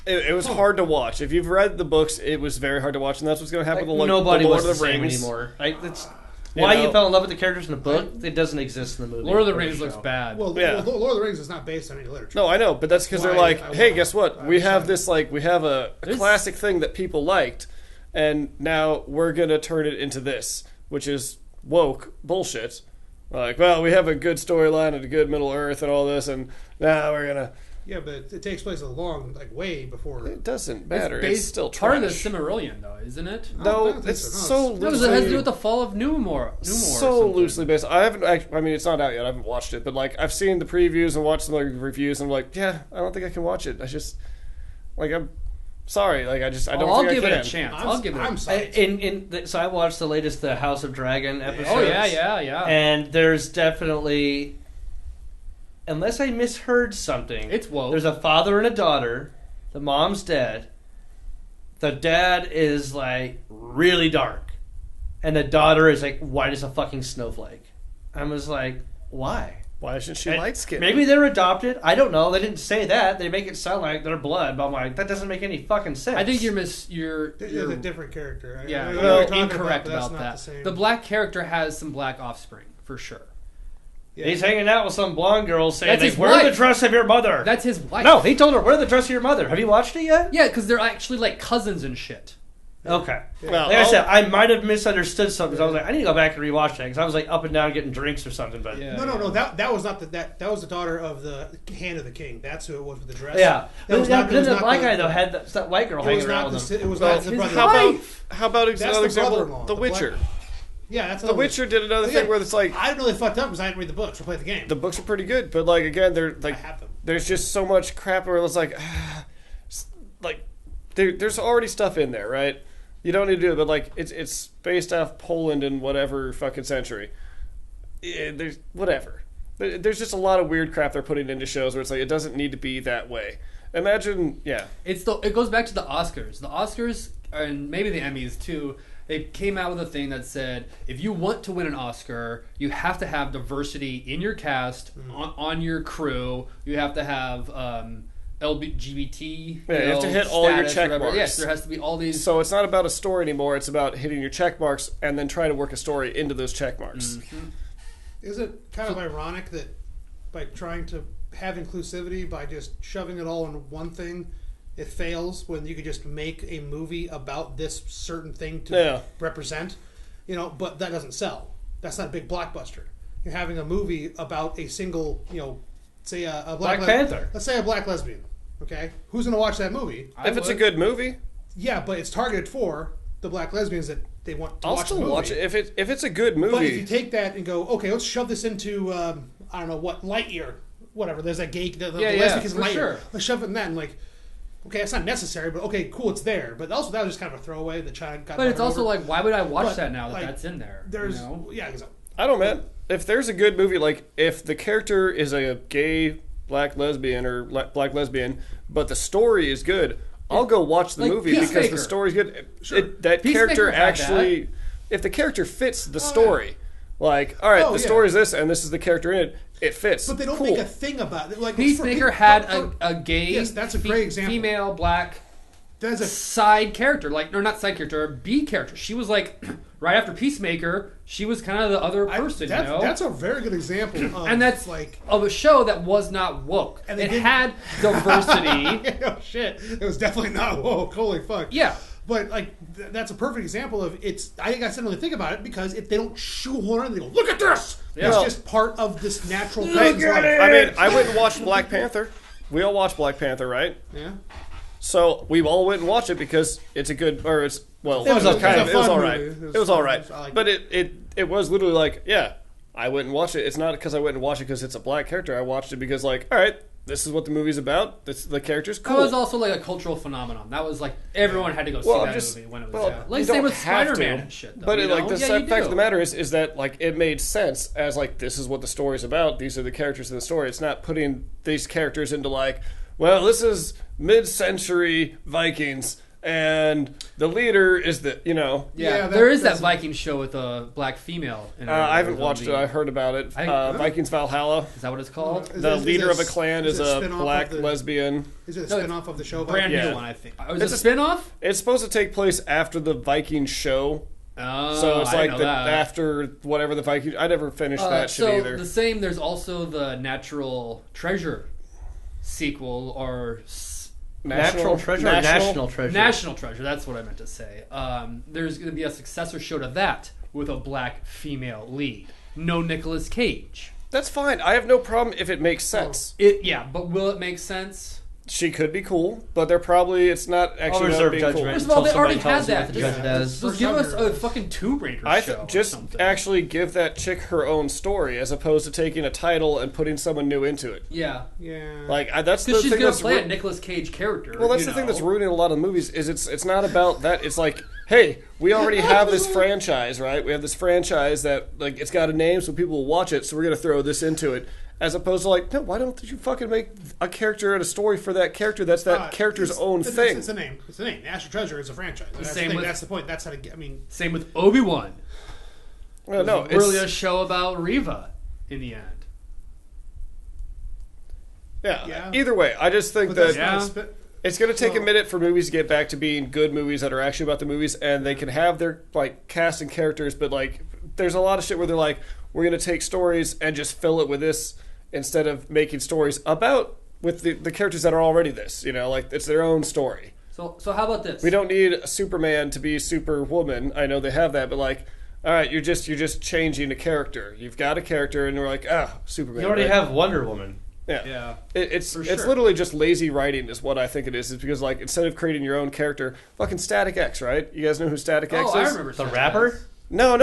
It was hard to watch. If you've read the books, it was very hard to watch, and that's what's going to happen with Nobody the Lord was the of the same Rings anymore. Like, that's why you fell in love with the characters in the book. It doesn't exist in the movie. Lord of the or Rings show. looks bad. Well, Yeah. Lord of the Rings is not based on any literature. No, I know, but that's because they're Why like, I hey, want- guess what? I'm We have sorry. this, like, we have a classic thing that people liked, and now we're going to turn it into this, which is woke bullshit. Like, well, we have a good storyline and a good Middle Earth and all this, and now we're going to... Yeah, but it takes place way before. It doesn't matter. It's, based still part of the trash. Silmarillion, though, isn't it? I No, don't think it's so. so No, loosely... it has to do with the fall of Numenor. or so something. loosely based. I haven't. I mean, it's not out yet. I haven't watched it, but like I've seen the previews and watched some like reviews, and I'm like, yeah, I don't think I can watch it. I just like I'm sorry. Like I don't I'll think give I it can. a chance. I'm, I'll give it. I'm A psyched. So I watched the latest The House of Dragon episode. Oh yeah. And there's definitely, unless I misheard something, It's woke. There's a father and a daughter. The mom's dead. The dad is like really dark, and the daughter is like white as a fucking snowflake. I was like, why? Why isn't she And light skinned? Maybe they're adopted. I don't know. They didn't say that. They make it sound like they're blood. But I'm like, that doesn't make any fucking sense. I think you're There's a different character. yeah, I know you're what you're talking incorrect but that's about not that. The, same. The black character has some black offspring for sure. Yeah. He's hanging out with some blonde girl saying, That's like, his wear wife. the dress of your mother. That's his wife. No, he told her, wear the dress of your mother. Have you watched it yet? Yeah, because they're actually like cousins and shit. Okay. Well, Like I said, I might have misunderstood something. So I was like, I need to go back and rewatch that because I was like up and down getting drinks or something. But Yeah. No. That was not that was the daughter of the Hand of the King. That's who it was with the dress. yeah. That was But not- then that was the not black the- guy though had that white girl It was hanging around not with the. him. It was Well, not the his brother. how about That's another the example? brother-in-law, The the Witcher. black- Yeah, that's The Witcher did another Again, thing where it's like I didn't know they fucked up because I didn't read the books or play the game. the books are pretty good, but like again, they're like I have them. there's just so much crap where it's like, like there's already stuff in there, right? You don't need to do it, but like it's based off Poland in whatever fucking century. There's whatever. There's just a lot of weird crap they're putting into shows where it's like it doesn't need to be that way. Imagine, yeah. It goes back to the Oscars. The Oscars and maybe the Emmys too. They came out with a thing that said if you want to win an Oscar, you have to have diversity in your cast, on your crew. You have to have LGBT. Yeah, you have to hit all your status, check whatever. marks. Yes, there has to be all these. So it's not about a story anymore. It's about hitting your check marks and then trying to work a story into those check marks. Is it kind of ironic that by trying to have inclusivity by just shoving it all in one thing, it fails when you could just make a movie about this certain thing to represent? You know, but that doesn't sell. That's not a big blockbuster. You're having a movie about a single, say a Black Panther. Let's say a black lesbian. Okay, who's going to watch that movie? If it's a good movie, Yeah, but it's targeted for the black lesbians that they want to I'll watch the still movie. watch it. If it's a good movie, But if you take that and go, okay, let's shove this into I don't know what Lightyear, whatever. There's that gay, the lesbian is for Lightyear. sure. Let's shove it in that and like, okay, it's not necessary, but okay, cool, it's there. But also that was just kind of a throwaway that China got. But it's also over. like, why would I watch But, that now that like, that's in there? there's you know? yeah, exactly. I don't know, man. If there's a good movie, like if the character is a gay black lesbian or black lesbian, but the story is good, I'll go watch the Like movie because Peacemaker. the story's good. Sure. That Peacemaker character had actually, if the character fits the story, like all right, Oh, the yeah. story is this and this is the character in it, it fits. But they don't cool. make a thing about it. Like Peacemaker had a gay, Yes, that's a great example. female black There's a side character, like or not side character, a B character. She was like right after Peacemaker, she was kind of the other person, that's, you know. that's a very good example. Of, and that's like, of a show that was not woke. And they It didn't- had diversity. oh shit, it was definitely not woke. Holy fuck. Yeah. But like that's a perfect example of it's. I think I suddenly think about it because if they don't shoehorn it, they go look at this. Yeah. It's Well, just part of this natural Hey, person's life. I mean, I went and watched Black Panther. We all watched Black Panther, right? Yeah. So we all went and watched it because it's a good, or it's well, It was a- kind it of, was it a was fun all right. movie. It was all right, I liked but it was literally like, yeah, I went and watched it. It's not because I went and watched it because it's a black character. I watched it because like, all right, this is what the movie's about. This the character's cool. That was also like a cultural phenomenon. That was like everyone had to go see that movie when it was out. Like you same don't with have Spider-Man to, and shit. Though, but you like know? the Yeah, you fact of do. the matter is that like it made sense as like this is what the story's about. These are the characters in the story. It's not putting these characters into like, well, this is mid-century Vikings. And the leader is the, Yeah, there is that Viking show with a black female. In it. I haven't watched it. I heard about it. Vikings Valhalla. Is that what it's called? The leader of a clan is a black lesbian. Is it a spin-off of the show? Brand new one, I think. Is it a spin-off? It's supposed to take place after the Viking show. Oh, so it's I like know that. after whatever the Viking. I never finished that shit either. The same. There's also the Natural Treasure sequel or. Natural Treasure or National Treasure? National Treasure, that's what I meant to say. There's going to be a successor show to that with a black female lead. No Nicolas Cage. That's fine. I have no problem if it makes sense. But will it make sense? She could be cool, but it's not actually I'll reserve being judgment. cool. First of all, they Until already somebody had tells me that. what the judge does. Just give us a fucking Tomb Raider show. Just or something. actually give that chick her own story as opposed to taking a title and putting someone new into it. Yeah. Like that's the Because she's thing going that's to play a Nicolas Cage character. Well, that's the thing that's ruining a lot of movies. Is it's not about that. It's like, hey, we already have this franchise, right? We have this franchise that like it's got a name, so people will watch it. So we're going to throw this into it. As opposed to like, no, why don't you fucking make a character and a story for that character? That's that character's own thing. It's a name. It's a name. National Treasure is a franchise. That's the point. That's how to get. I mean, same with Obi-Wan. Well, no, it's really a show about Reva in the end. Yeah. Either way, I just think that it's going to take a minute for movies to get back to being good movies that are actually about the movies, and they can have their like cast and characters, but like there's a lot of shit where they're like, we're going to take stories and just fill it with this instead of making stories about with the characters that are already this. Like it's their own story. So how about this? We don't need a Superman to be Superwoman. I know they have that, but like, all right, you're just changing a character. You've got a character, and we're like, Superman. You already have Wonder Woman. Yeah. It's literally just lazy writing is what I think it is. It's because like instead of creating your own character, fucking Static X, right? You guys know who Static X is? I remember the rapper. No.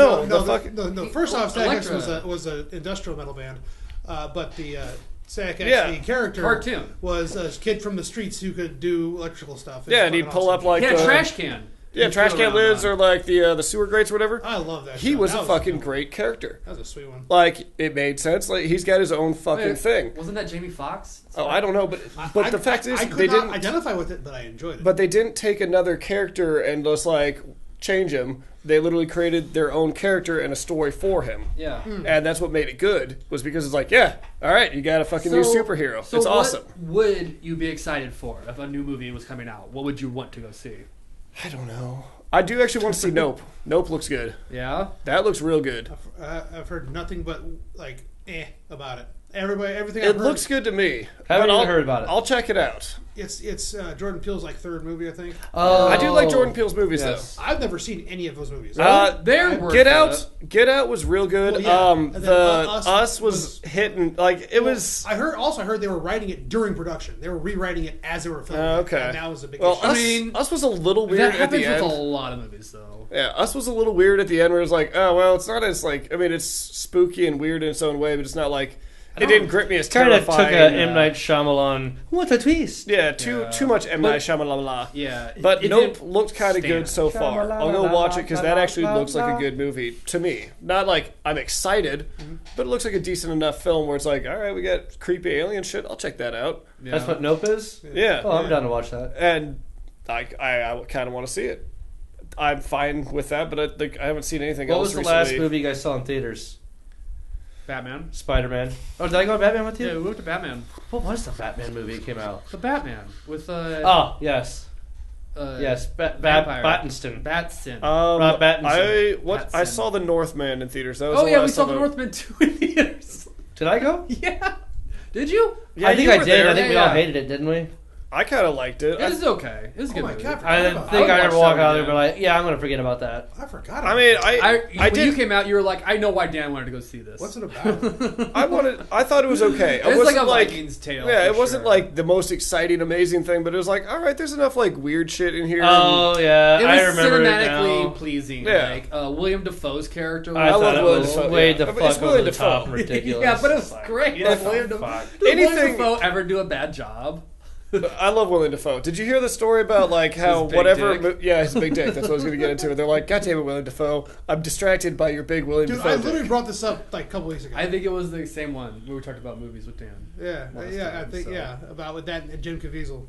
First off, Static X was an industrial metal band, but the Static X, the character cartoon, was a kid from the streets who could do electrical stuff. And he'd pull up like trash can. Yeah, trash can lids or like the sewer grates or whatever. I love that. He was a fucking great character. That was a sweet one. Like it made sense. Like he's got his own fucking thing. Wasn't that Jamie Foxx? Oh, I don't know, but the fact is they didn't identify with it, but I enjoyed it. But they didn't take another character and just like change him. They literally created their own character and a story for him. Yeah. And that's what made it good, was because it's like, all right, you got a fucking new superhero. So it's awesome. What would you be excited for if a new movie was coming out? What would you want to go see? I don't know. I do actually want to see Nope. Nope looks good. Yeah? That looks real good. I've heard nothing but like about it. Everything. It looks good to me. Haven't even heard about it. I'll check it out. It's Jordan Peele's like third movie, I think. Oh, I do like Jordan Peele's movies though. I've never seen any of those movies. Get Out was real good. Well, Us was hitting like it was. I heard they were writing it during production. They were rewriting it as they were filming. Okay, and that was a big issue. Us was a little weird that at the happens end. with a lot of movies though. Yeah, Us was a little weird at the end where it was like, oh well, it's not as like it's spooky and weird in its own way, but it's not like. It didn't grip me as terrifying. Kind of took a M. Night Shyamalan. What a twist! Yeah, too much M. Night Shyamalan. Yeah, but Nope looked kind of good so far. I'll go watch it because that actually looks like a good movie to me. Not like I'm excited, but it looks like a decent enough film where it's like, all right, we got creepy alien shit. I'll check that out. Yeah. That's what Nope is. Yeah. Oh, I'm down to watch that. And I kind of want to see it. I'm fine with that, but I haven't seen anything else. What was the last movie you guys saw in theaters? Batman. Spider-Man. Oh, did I go to Batman with you? Yeah, we went to Batman. What was the Batman movie that came out? The Batman with Oh, yes. Yes, Battinston. Batson. Rob Pattinson. I saw The Northman in theaters. That was we saw The Northman 2 in theaters. Did I go? Yeah. Did you? Yeah, I think I did. I think we all hated it, didn't we? I kind of liked it. It was okay. It was a good my movie. God. I think I ever walk out there and be like, yeah, I'm going to forget about that. I forgot. I mean, When you came out, you were like, I know why Dan wanted to go see this. What's it about? I thought it was okay. It's like a Vikings tale. Yeah, for it wasn't sure. like the most exciting, amazing thing, but it was like, all right, there's enough like weird shit in here. Oh, yeah. It was I remember it cinematically now. pleasing. Yeah. Like William Dafoe's character. I love thought it Willem was Dafoe, way yeah. the But it's fuck Willem over the top Dafoe. and ridiculous. Yeah, but it was great. Yeah, William fuck. Did William Anything- Dafoe ever do a bad job? I love Willem Dafoe. Did you hear the story about like how His big whatever? dick? Yeah, his big dick. That's what I was going to get into. They're like, God damn it, Willem Dafoe! I'm distracted by your big Willem Dude, Dafoe. I literally dick." brought this up like a couple weeks ago. I think it was the same one we were talking about movies with Dan. Yeah, last yeah, time, I think so. about with that and Jim Caviezel.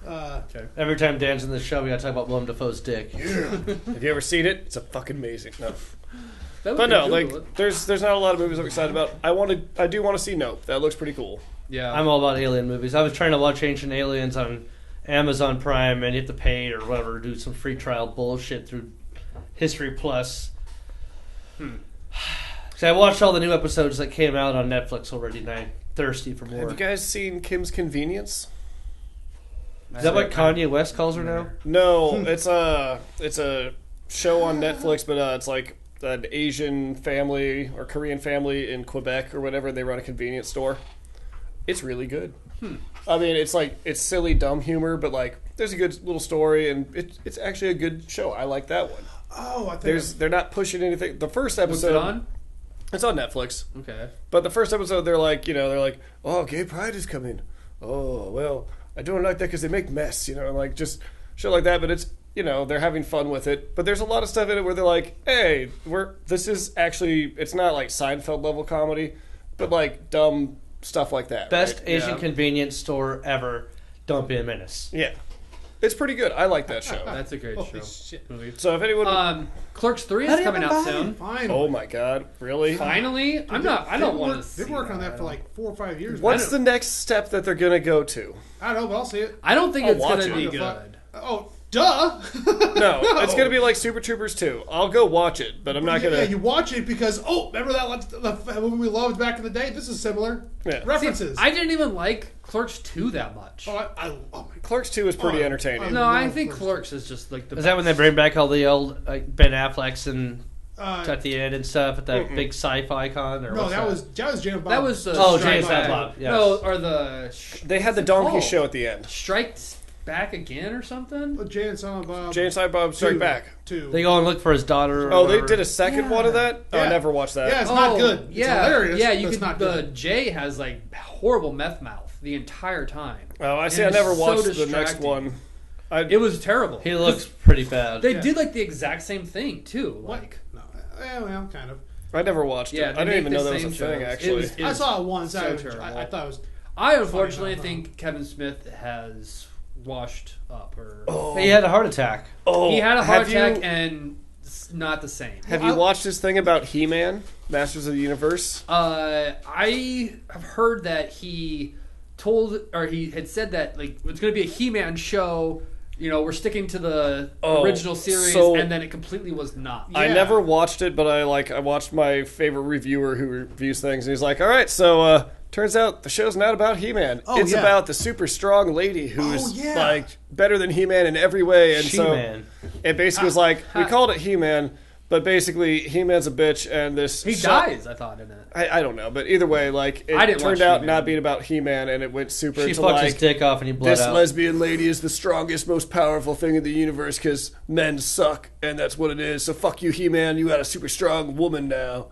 Okay. Every time Dan's in the show, we got to talk about Willem Dafoe's dick. Have you ever seen it? It's a fucking amazing. No, That was but no, good, like Google it. there's not a lot of movies I'm excited about. I do want to see Nope. That looks pretty cool. Yeah. I'm all about alien movies. I was trying to watch Ancient Aliens on Amazon Prime, and you have to pay or whatever to do some free trial bullshit through History Plus. So I watched all the new episodes that came out on Netflix already, and I'm thirsty for more. Have you guys seen Kim's Convenience? Is that what Kanye West calls her now? No, it's a show on Netflix, but it's like an Asian family or Korean family in Quebec or whatever. They run a convenience store. It's really good. I mean, it's silly, dumb humor, but like there's a good little story, and it's actually a good show. I like that one. Oh, I think They're not pushing anything. The first What's episode it on? It's on Netflix. Okay. But the first episode, they're like, oh, gay pride is coming. Oh, well, I don't like that because they make mess, like just shit like that. But it's, they're having fun with it. But there's a lot of stuff in it where they're like, hey, this is actually, it's not like Seinfeld level comedy, but like dumb stuff like that. Best right? Asian convenience store ever. Don't be a menace. Yeah. It's pretty good. I like that show. That's a great Holy show. shit. Movie. So if anyone... Clerks 3 How is do you coming ever out buy soon. Fine. oh my God. Really? Finally? I don't want to see They've been working on that I for like 4 or 5 years. What's the next step that they're going to go to? I don't know, but I'll see it. I don't think I'll it's watch going to it. be Fuck. good. Oh, duh. No, it's going to be like Super Troopers 2. I'll go watch it, but I'm not going Yeah, to... you watch it because remember that movie we loved back in the day? This is similar. Yeah. References. I didn't even like Clerks 2 that much. oh my Clerks 2 is pretty Oh, entertaining. No, I love think Clerks. Clerks is just like the Is that when they bring back all the old Ben Afflecks and God. at the end and stuff at that big sci-fi con? Or No, what's that was Jam Bob. That was Oh, Strike James Back. Bob, yes. No, or the They had the what's it donkey called? show at the end. Strikes Back Again or something. Jay and Silent Bob. Jay and Silent Bob Strike 2. Back. 2. They go and look for his daughter. Or Oh, they whatever. did a second one of that? Oh, I Yeah. never watched that. Yeah, it's not good. It's Yeah, hilarious. Yeah, but you it's could. not The good. Jay has like horrible meth mouth the entire time. Oh, I see. I And never it's so watched the next distracting. one. It was terrible. He looks pretty bad. They did like the exact same thing too. What? Like, No, well, kind of. I never watched yeah, it. they I didn't make even know the that was a same thing, shows. actually. I saw it once. so I terrible. thought it was. I unfortunately Funny, think Kevin Smith has washed up, or He had a heart attack. Oh, he had a heart have you- attack and it's not the same. Have you watched this thing about He-Man, Masters of the Universe? I have heard that he had said that like it's going to be a He-Man show. We're sticking to the original series, so- and then it completely was not. I Yeah. never watched it, but I watched my favorite reviewer who reviews things, and he's like, all right, so turns out the show's not about He-Man. Oh, it's yeah. about the super strong lady who's Oh, yeah. like better than He-Man in every way. And so She-Man. it basically was like, we called it He-Man, but basically He-Man's a bitch, and this He show- dies, I thought, in it. I don't know, but either way, like it I didn't turned watch out He-Man. not being about He-Man, and it went super She into fucked like his dick off and he bled this out. lesbian lady is the strongest, most powerful thing in the universe because men suck, and that's what it is. So fuck you, He-Man. You got a super strong woman now,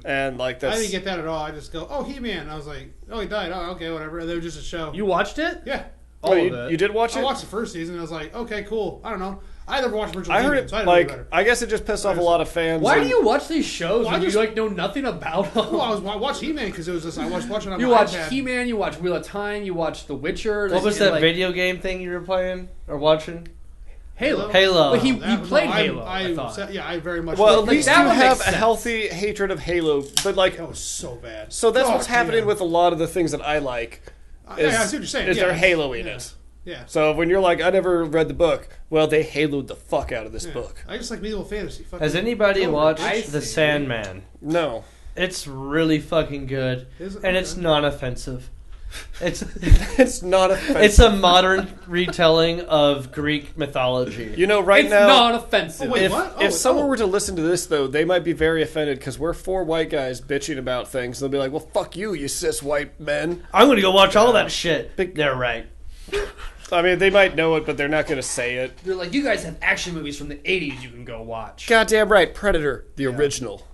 and like that's. I didn't get that at all. I just go, He-Man. And I was like, he died. Oh, okay, whatever. And they were just a show. You watched it? Yeah. All Oh, of you, it. you did watch it? I watched the first season. And I was like, okay, cool. I don't know. I never watched original I heard He-Man, it so I didn't know like better. I guess it just pissed off a lot of fans. Why and- do you watch these shows Well, when I just- you like know nothing about them? Well, I watched He-Man because it was just I was watching it on You my watch iPad. He-Man, you watch Wheel of Time, you watch The Witcher. What was and, that like, video game thing you were playing or watching? Halo. Halo. But he That was- played no, Halo, I thought. Yeah, I very much. Well, at liked least that you one makes have a sense. healthy hatred of Halo, but like, That was so bad. so that's God what's happening damn. with a lot of the things that I like. Yeah, I see what you're saying. Is Yeah. they're Halo-ing Yeah. it. Yeah. So when you're like, I never read the book, well, they Haloed the fuck out of this Yeah. book. I just like medieval fantasy. Fuck Has it. anybody Over. watched I The see. Sandman? No. It's really fucking good, Is it? and it's Okay. non-offensive. It's not offensive. It's a modern retelling of Greek mythology. You know, right It's now, not offensive. Oh, wait, if, what? if someone were to listen to this, though, they might be very offended because we're 4 white guys bitching about things. They'll be like, well, fuck you, you cis white men. I'm going to go watch all that shit. They're right. I mean, they might know it, but they're not going to say it. They're like, you guys have action movies from the 80s you can go watch. Goddamn right, Predator, the original.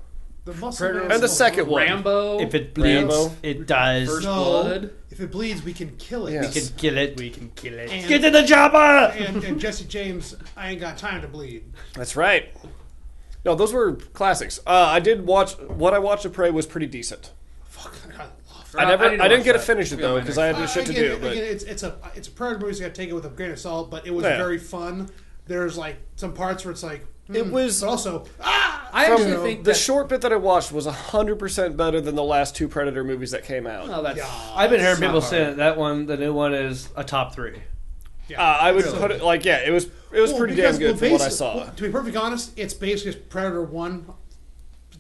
The muscle Predator man And the is second one. Rambo. If it bleeds, Rambo. it dies. First No. Blood. If it bleeds, we can kill it. Yeah. We can kill it. We can kill it. And, Get to the chopper! and Jesse James, I ain't got time to bleed. That's right. No, those were classics. I did watch... What I watched of Prey was pretty decent. Fuck, I love I didn't watch get to that. finish it, Be on though, my because next I had shit to again, do. But again, it's a Predator movie, so you got to take it with a grain of salt. But it was Yeah. very fun. There's like some parts where it's like it was... but also I From actually think the that, short bit that I watched was 100% better than the last 2 Predator movies that came out. Oh, that's Yeah. I've been hearing It's not people hard. say that the new one is a top 3. I would put it like, it was pretty damn good from what I saw. Well, to be perfectly honest, it's basically just Predator 1,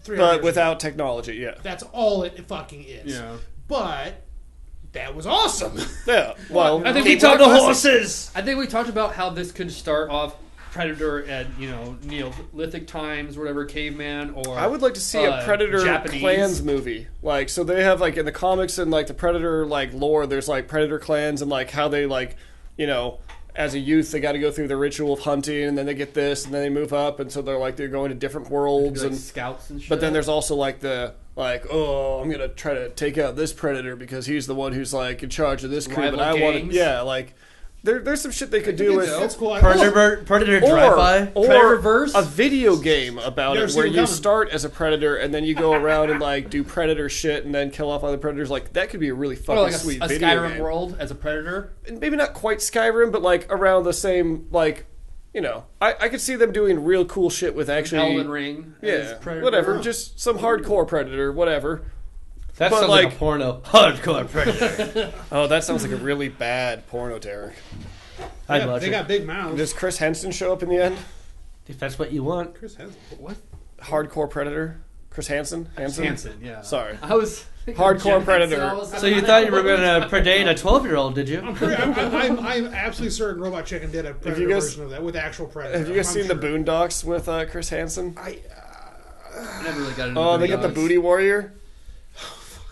300 But years without ago. technology, yeah. That's all it fucking is. Yeah. But that was awesome. Yeah, well... I think Feet on the horses! I think we talked about how this could start off Predator at Neolithic times, whatever, caveman, or I would like to see a Predator Japanese. clans movie. Like, so they have, like, in the comics and, like, the Predator, like, lore, there's, like, Predator clans and, like, how they, like, as a youth, they got to go through the ritual of hunting, and then they get this, and then they move up, and so they're going to different worlds. like And scouts and shit. but then there's also, like, I'm going to try to take out this Predator because he's the one who's, like, in charge of this crew. Rival But I want to, gangs. yeah, like... There's some shit they could do with That's cool. Predator Drive-By. or Predator-verse? a video game about Never it seen where it you coming. start as a predator and then you go around and like do predator shit and then kill off other predators. Like that could be a really fucking or like sweet a video Skyrim game. world as a Predator. And maybe not quite Skyrim, but like around the same like I could see them doing real cool shit with actually Elden Ring. As yeah Predator. whatever, just some hardcore predator, whatever. That But, sounds like like- a porno. Hardcore Predator. Oh, that sounds like a really bad porno, Derek. I'd watch They it. got big mouths. Does Chris Henson show up in the end? If that's what you want. Chris has What? Hardcore predator, Chris Hansen. Hanson, yeah. Sorry. I was thinking Hardcore Jim Predator. Henson. I was So you thought you were going to predate a 12-year-old, did you? I'm absolutely certain Robot Chicken did a Predator guys- version of that with actual Predator. Have you guys I'm seen sure. the Boondocks with Chris Hansen? I never really got into Oh, the they get the dogs. Booty Warrior.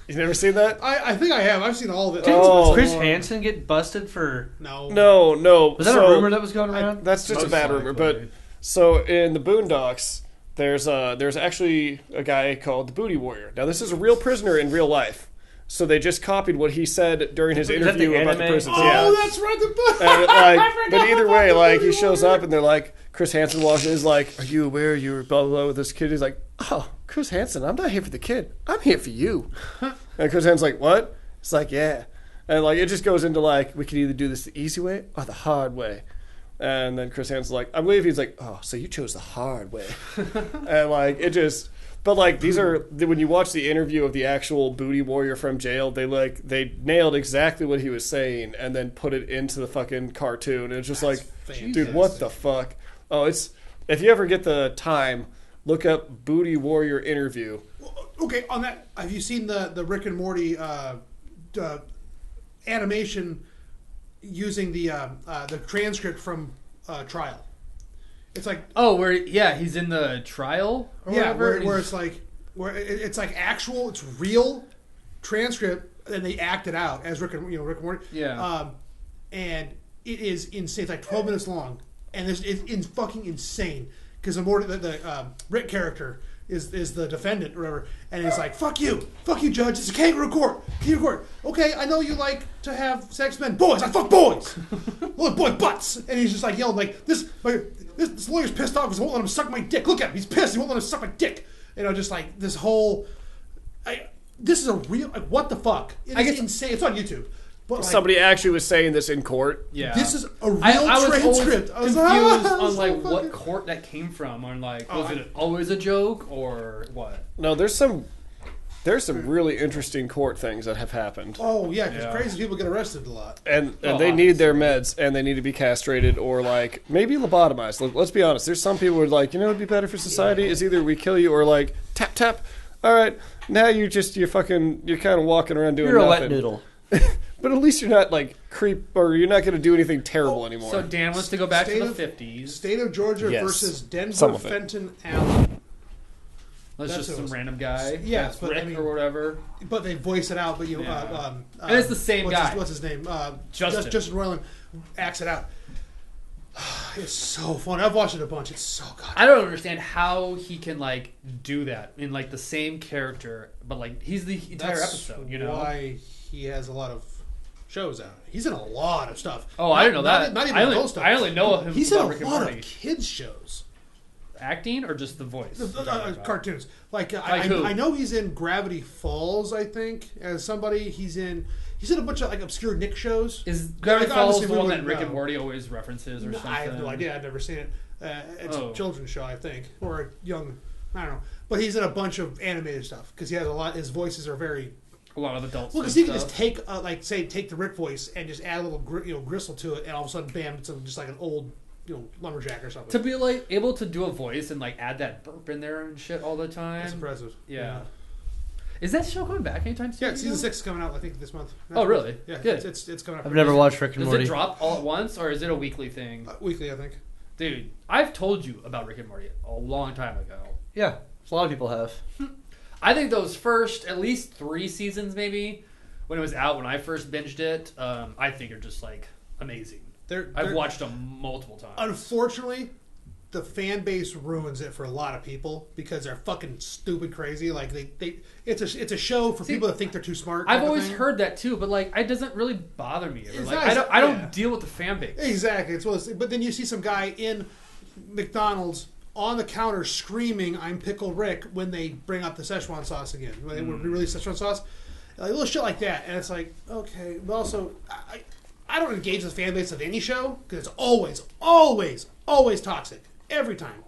You've never seen that? I think I have. I've seen all of it. Oh. Chris Hansen get busted for... No. No. Was that So, a rumor that was going around? That's just a Most bad rumor. But likely. so in the Boondocks, there's actually a guy called the Booty Warrior. Now this is a real prisoner in real life. So they just copied what he said during his Is that the interview about the anime? prisons. Oh, Yeah. that's right. The book. And, like, but either way, like he shows up and they're like, Chris Hansen walks in, is like, "Are you aware you were blah blah blah with this kid?" He's like, "Oh, Chris Hansen, I'm not here for the kid. I'm here for you." And Chris Hansen's like, "What?" It's like, "Yeah," and like it just goes into like we can either do this the easy way or the hard way. And then Chris Hansen's like, I believe he's like, "Oh, so you chose the hard way," and like it just. But like these are when you watch the interview of the actual Booty Warrior from jail, they nailed exactly what he was saying and then put it into the fucking cartoon. And it's just like, dude, what the fuck? Oh, it's if you ever get the time, look up Booty Warrior interview. Okay, on that, have you seen the Rick and Morty animation using the transcript from Trial? It's like Oh, he's in the trial or yeah, whatever. where it's like it's like actual, it's real transcript, and they act it out as Rick and Morty. Yeah. And it is insane. It's like 12 minutes long, and it's fucking insane because the Rick character is the defendant or whatever, and he's like, fuck you, judge, it's a kangaroo court. Okay, I know you like to have sex men, boys, I fuck boys. Look, boy butts. And he's just like yelling like this lawyer's pissed off because he won't let him suck my dick. Look at him, he's pissed, he won't let him suck my dick. Just like this whole this is a real what the fuck. It's insane. It's on YouTube. But Somebody actually was saying this in court. Yeah. this is a real I was transcript. always I was confused like, on so like what fucking- court that came from. On like, was it always a joke or what? No, there's some really interesting court things that have happened. Oh yeah, because Yeah. crazy people get arrested a lot. And Oh, they need their meds, and they need to be castrated or like maybe lobotomized. Let's be honest. There's some people who are like, it'd be better for society is either we kill you or like tap tap. All right, now you're kind of walking around doing You're a nothing. wet noodle. But at least you're not like or you're not going to do anything terrible anymore. So Dan wants to go back to the 50s. State of Georgia Yes. versus Denver Some of it. Fenton Allen. That's just some random guy. Yes, but Rick I mean- or whatever. But they voice it out. But you, Yeah. And it's the same what's guy. what's his name? Justin. Justin Roiland acts it out. It's so fun. I've watched it a bunch. It's so good. I don't understand how he can like do that in like the same character, but like he's the entire That's episode. You know why he has a lot of shows out. He's in a lot of stuff. Oh, I didn't know that. Not even I only, adult stuff. I only know of him. He's in about a Rick and lot Morty. of kids shows. Acting or just the voice. Cartoons. Like, who? I know he's in Gravity Falls. I think as somebody he's in a bunch of like obscure Nick shows. Is Gravity Like, Falls honestly, the we one that wouldn't Rick know. and Morty always references or something? I have no idea. I've never seen it. It's Oh. a children's show, I think, or a young. I don't know. But he's in a bunch of animated stuff because he has a lot. His voices are very. A lot of adults. Well, because he can just take, take the Rick voice and just add a little, gristle to it, and all of a sudden, bam, it's just like an old, lumberjack or something. to be like able to do a voice and like add that burp in there and shit all the time. It's impressive. Yeah. Is that show coming back anytime soon? Yeah, season 6 is coming out, I think, this month. Oh, really? Yeah, Good. It's coming out. I've never watched Rick and Does Morty. it drop all at once or is it a weekly thing? Weekly, I think. Dude, I've told you about Rick and Morty a long time ago. Yeah, a lot of people have. I think those first at least 3 seasons, maybe, when it was out, when I first binged it, I think are just like amazing. I've watched them multiple times. Unfortunately, the fan base ruins it for a lot of people because they're fucking stupid crazy. Like it's a show for people that think they're too smart. I've always heard that too, but like it doesn't really bother me. It's Like not- I don't deal with the fan base. Exactly. But then you see some guy in McDonald's on the counter screaming, "I'm Pickle Rick," when they bring up the Szechuan sauce again. When they re-release Szechuan sauce, like little shit like that. And it's like, okay, but also I don't engage the fan base of any show because it's always toxic every time.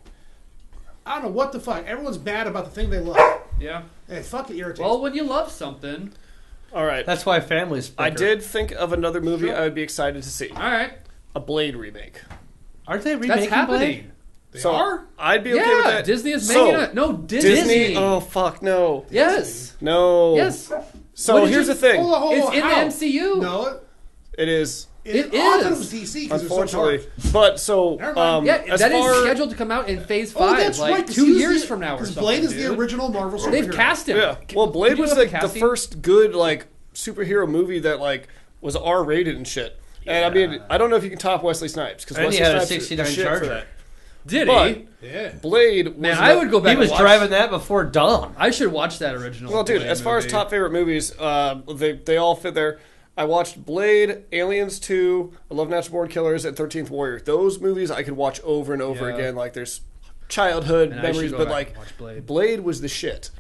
I don't know what the fuck. Everyone's mad about the thing they love. Yeah. And it fucking irritates. Well, when you love something, All right. That's why families. I bicker. did think of another movie Sure. I would be excited to see. all right, A Blade remake. Aren't they that's remaking happening. Blade? They So are? I'd be okay Yeah, with that. Disney is So, making it. No, Disney. Oh fuck no. Yes. No. Yes. So What did here's you- the thing. Hold on, It's in how? the MCU. No, It is. It I thought it is. was DC because it's so Unfortunately, dark. but so Never mind. Yeah, as that is far scheduled to come out in Phase 5, Oh, that's like right. 'cause 2 he was years the- from now or 'cause something. Blade is dude. the original Marvel superhero. They've cast him. yeah. Well, Blade Did you was know like the casting? first good like superhero movie that like was R rated and shit. And I mean, I don't know if you can top Wesley Snipes because And Wesley he had a Snipes is 69 the shit for Charger. that. Did But he? Yeah. Blade was Man, I would go back. He was and watch. driving that before dawn. I should watch that original. Well, dude, Blade as far as movie. top favorite movies, they all fit there. I watched Blade, Aliens 2, I Love Natural Born Killers, and 13th Warrior. Those movies I could watch over and over Yeah. again. Like, there's childhood And I memories, should go but back like, and watch Blade. Blade was the shit.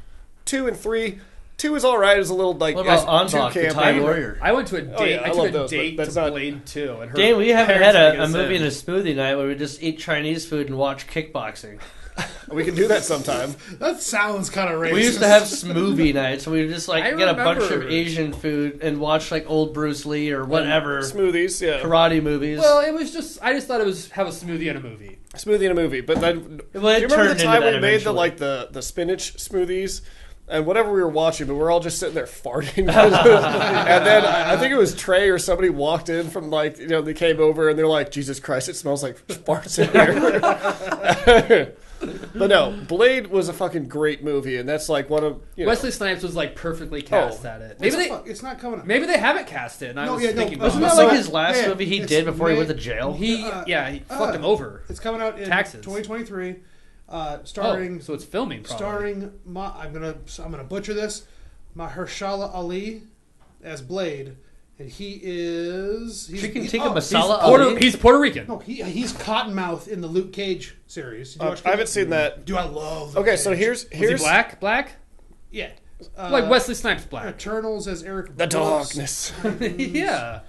2 and 3. 2 is alright. It was a little like What about too Anbach, the campy. Time Warrior? I went to a date. Oh, yeah, I I love took a those, but date that's to not- Blade 2. And her Dan, we haven't parents had making a us movie in. and a smoothie night where we just eat Chinese food and watch kickboxing. We can do that sometime. That sounds kind of racist. We used to have smoothie nights, so we would just like I get a bunch remember. of Asian food and watch like old Bruce Lee or whatever Smoothies, yeah. karate movies. Well, it was just. I just thought it was have a smoothie and a movie. Smoothie in a movie. But then, Well, it do you remember turned the into time that we made eventually. the spinach smoothies? And whatever we were watching, but we're all just sitting there farting. And then I think it was Trey or somebody walked in from they came over and they're like, Jesus Christ, it smells like farts in here. But no, Blade was a fucking great movie, and that's like one of Wesley Snipes was like perfectly cast at it. Maybe It's not coming up. maybe they haven't cast it. And I No, was yeah, no, thinking, wasn't Wasn't about that So- like his last yeah, movie he it's did before he May- went to jail? he fucked him over. It's coming out in Taxes. 2023, Oh, starring so it's filming. Probably. I'm gonna butcher this, Mahershala Ali as Blade, and he's Chicken he's- tikka oh, masala Puerto, he's Puerto Rican. No, he's Cottonmouth in the Luke Cage series. Did you watch I haven't seen that. Do I love? Okay, Luke so Cage? here's Was he black? Black? yeah, Like Wesley Snipes black. Eternals as Eric. The Brooks. darkness. Yeah.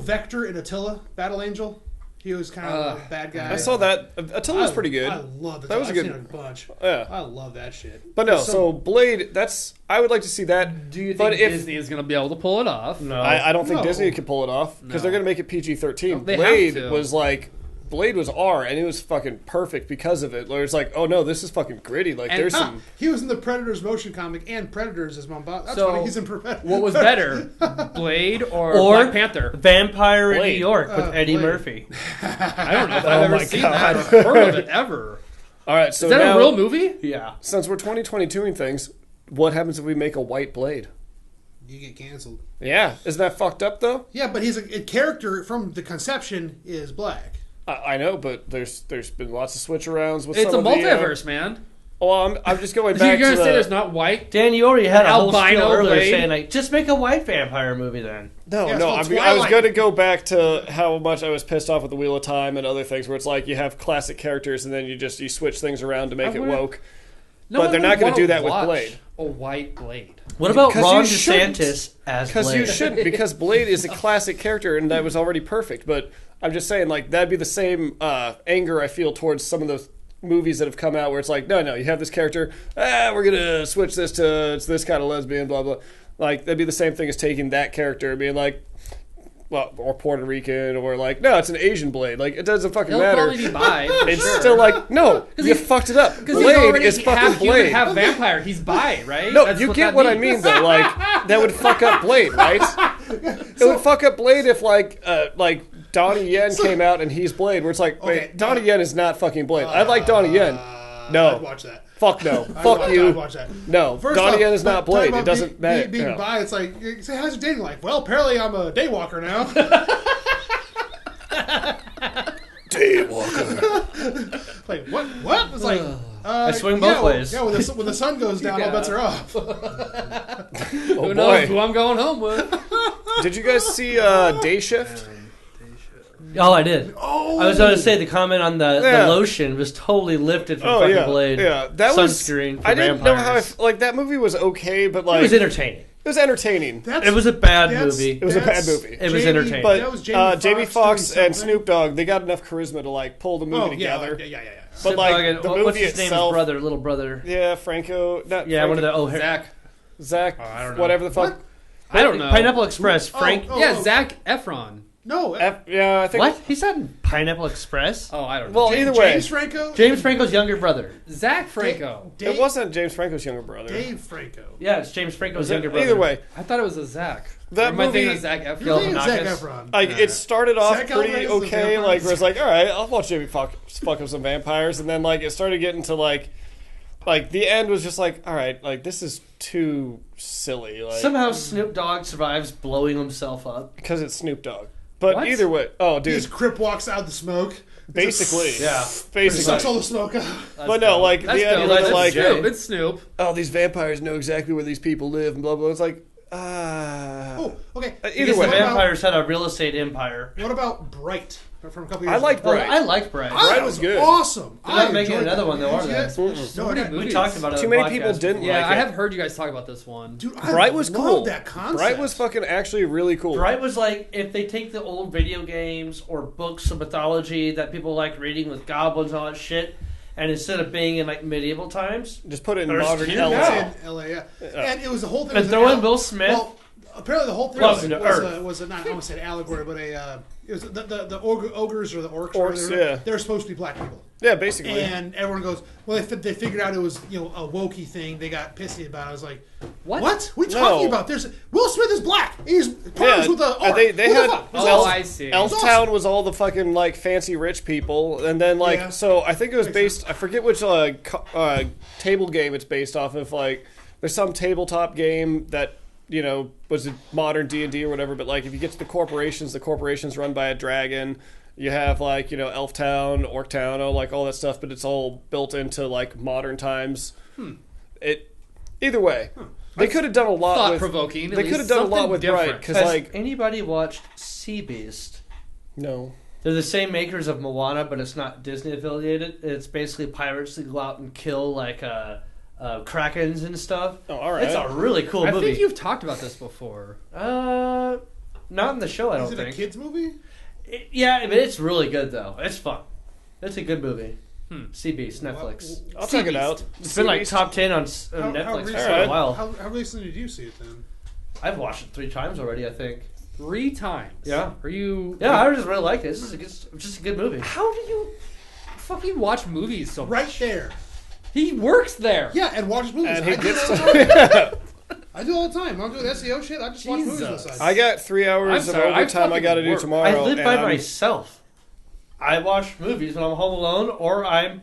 Vector and Attila, Battle Angel. He was kind of a bad guy. I saw that. Attila's pretty good. I love it. That was a I've good- seen it a bunch. Yeah. I love that shit. But no, so Blade, I would like to see that. Do you But think Disney is going to be able to pull it off? No. I don't think No. Disney can pull it off because No. they're going to make it PG-13. They have Blade to. was like Blade was R, and it was fucking perfect because of it. Where it's like, oh no, this is fucking gritty. Like, And- there's some. He was in the Predators motion comic and Predators as Mamba. That's So, funny. He's in Predators. What was better, Blade or Black Panther? Vampire in New Blade. York with Eddie Blade. Murphy. I don't know if I've ever my seen God. that or heard of it ever. All right, so Is that now, a real movie? Yeah. since we're 2022ing things, what happens if we make a white Blade? You get canceled. Yeah, isn't that fucked up though? Yeah, but he's a character from the conception is black. I know, but there's been lots of switch arounds with It's a some of the, multiverse, man. well, I'm just going So you're back gonna to say the, there's not white? Dan, you already had a whole Albino spiel earlier Blade. saying, like, just make a white vampire movie then. No, Yeah, it's no, called I was Twilight. going to go back to how much I was pissed off with the Wheel of Time and other things, where it's like you have classic characters and then you switch things around to make it wouldn't- woke. No But one they're would not gonna wanna do that with watch Blade. A white Blade. What about Because Ron you shouldn't. DeSantis as Because Blade? you shouldn't, because Blade is a classic character and that was already perfect. But I'm just saying, like, that'd be the same anger I feel towards some of the movies that have come out where it's like, no, you have this character, we're gonna switch this to it's this kind of lesbian, blah blah. Like, that'd be the same thing as taking that character and being like, well, or Puerto Rican, or like, no, it's an Asian Blade. Like, it doesn't fucking He'll matter. probably be bi. for It's sure. still like, no, you he's- fucked it up. Because he's Blade already is fucking half human, Blade. half vampire. He's bi, right? No, That's you get that what I means. mean though. Like, that would fuck up Blade, right? It would fuck up Blade if like Donnie Yen came out and he's Blade, where it's like, wait, Okay, Donnie Yen is not fucking Blade. I like Donnie Yen. I'd No, watch that. fuck no, I'd fuck I'd you. watch that. No, First Donnie off, Yen is not talking Blade. about It doesn't matter. Being Yeah. bi, it's like, you say, how's your dating life? Well, apparently I'm a daywalker now. Daywalker. Like, what? It's like, I swing both ways. Yeah, when the sun goes down, all bets are off. Oh Who knows who boy! I'm going home with? Did you guys see Day Shift? Oh, I did. Oh, I was going to say the comment on the Yeah. lotion was totally lifted from Oh fucking yeah, Blade. yeah. That was Sunscreen for I didn't know how vampires. like that movie was okay, but like It was entertaining. entertaining. It was a bad movie. It was a bad movie. It was entertaining. But That was Jamie Foxx doing and something. Snoop Dogg, they got enough charisma to like pull the movie Oh, yeah, together. yeah. But Snoop like Dogg and- the what's movie his name? His itself, brother, little brother. yeah, Franco, not Yeah, Franco, one of the Zach, I don't know. whatever the fuck. What? I don't know. Pineapple Express. Oh, Frank. oh, Yeah, oh. Zac Efron. No, Yeah, I think. What? He's not in Pineapple Express. Oh, I don't know. Well, either way, James Franco. James Franco's younger brother. Zach Franco. Dave, it wasn't James Franco's younger brother. Dave Franco. Yeah, it's James Franco's younger brother. Either way, I thought it was a Zach. That Or am I thinking movie- of Zach You're Efron? thinking of Zac Galifianakis. Efron. like it started off Zach pretty Galifianakis is a okay, vampire. like where it's like, all right, I'll watch Jamie fuck up some vampires, and then like it started getting to like the end was just like, all right, like this is too silly, like Somehow Snoop Dogg survives blowing himself up. because it's Snoop Dogg. But What? either way, oh His dude, Crip walks out the smoke. basically, Yeah. basically. Sucks all the smoke out. But no, like That's the end dope. was That's like, Snoop. It's Snoop. oh, these vampires know exactly where these people live, and blah blah. It's like, Oh, okay. Either Because way. the vampires had a real estate empire. What about Bright from a couple years I like ago? Bright. I liked Bright. I thought Bright it was good. Awesome. They're not I making enjoyed another that. one, though, are they? Yeah. So many No, movies. We talked about it. Too on the many people podcast. didn't Yeah, like I it. have heard you guys talk about this one. Dude, I Bright was love cool. that concept. Bright was fucking actually really cool. Bright was like if they take the old video games or books of mythology that people like reading with goblins and all that shit, and instead of being in like medieval times, Just put it in There's modern two LA. now. in LA, yeah. And it was the whole thing. and was throw an in Will Smith. Well, apparently the whole thing Welcome to Earth. was a not I won't say an allegory, but it was the ogres or the orcs. Orcs, whatever, yeah. They're supposed to be black people. Yeah, basically. And everyone goes, well, they figured out it was a wokey thing. They got pissy about it. I was like, What? What? What are you No. talking about? There's Will Smith is black. He's partners with the orc. they What the had fuck? It's Oh, awesome. I see. Elf It's Town awesome. was all the fucking like fancy rich people, and then like Yeah. so I think it was Makes based. sense. I forget which table game it's based off of. Like there's some tabletop game that was a modern D&D or whatever. But like if you get to the corporations run by a dragon. You have like Elf Town, Orc Town, like all that stuff, but it's all built into like modern times. Either way, they could have done a lot. Thought with provoking. They could have done a lot with Bright because Has like anybody watched Sea Beast? no. They're the same makers of Moana, but it's not Disney affiliated. It's basically pirates that go out and kill like krakens and stuff. Oh, all right. It's a really cool I movie. think you've talked about this before. Not in the show, I Is don't it a think. kids movie? Yeah, but it's really good though. It's fun. It's a good movie. Sea Beast, Netflix. I'll check it out. It's been like top 10 on How Netflix for recent- Alright. a while. How recently did you see it then? I've watched it 3 times already, I think. 3 times. Yeah. Are you? Yeah, I just really liked it. This is just a good movie. How do you fucking watch movies so much? Right there. He works there. Yeah, and watches movies. And he I do it gets all the time. I do all the time. I'm doing SEO shit. I just watch movies on the Jesus. side. I got 3 hours I'm of sorry, I overtime I fucking got to do work. tomorrow. I live by and I'm- myself. I watch movies when I'm home alone, or I'm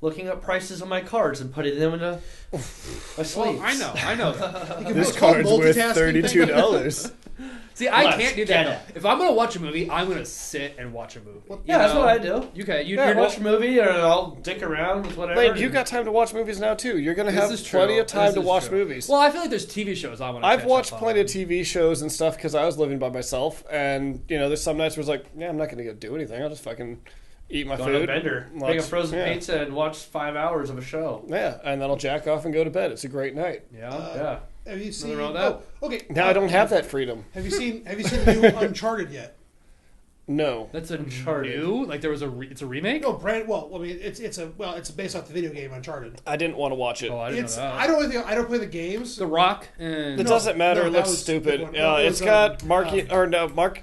looking up prices on my cards and putting them into my sleeves. Well, I know. This It's called card's worth multitasking thing. $32. See, I Let's can't do get that. it. If I'm gonna watch a movie, I'm gonna sit and watch a movie. Yeah, that's what I do. Okay, you I you're watch a movie, or I'll dick around with whatever. Lane, you got time to watch movies now too. You're gonna This have is plenty true. of time This to is watch true. movies. Well, I feel like there's TV shows I want to. I've watched plenty of TV shows and stuff because I was living by myself, and there's some nights where it's like, yeah, I'm not gonna go do anything. I'll just fucking eat my Go food, to a vendor, watch- make a frozen yeah. pizza, and watch 5 hours of a show. Yeah, and then I'll jack off and go to bed. It's a great night. Yeah. Have you seen? wrong with that. Oh, okay. Now I don't have that freedom. Have you seen the new Uncharted yet? No. That's a Uncharted. new. Like there was it's a remake. No, brand. Well, I mean, it's based off the video game Uncharted. I didn't want to watch it. Oh, I didn't It's know that. I don't play the games. The Rock and It doesn't matter. no, It that looks was stupid. the one. No, it It's was, got Mark Wahlberg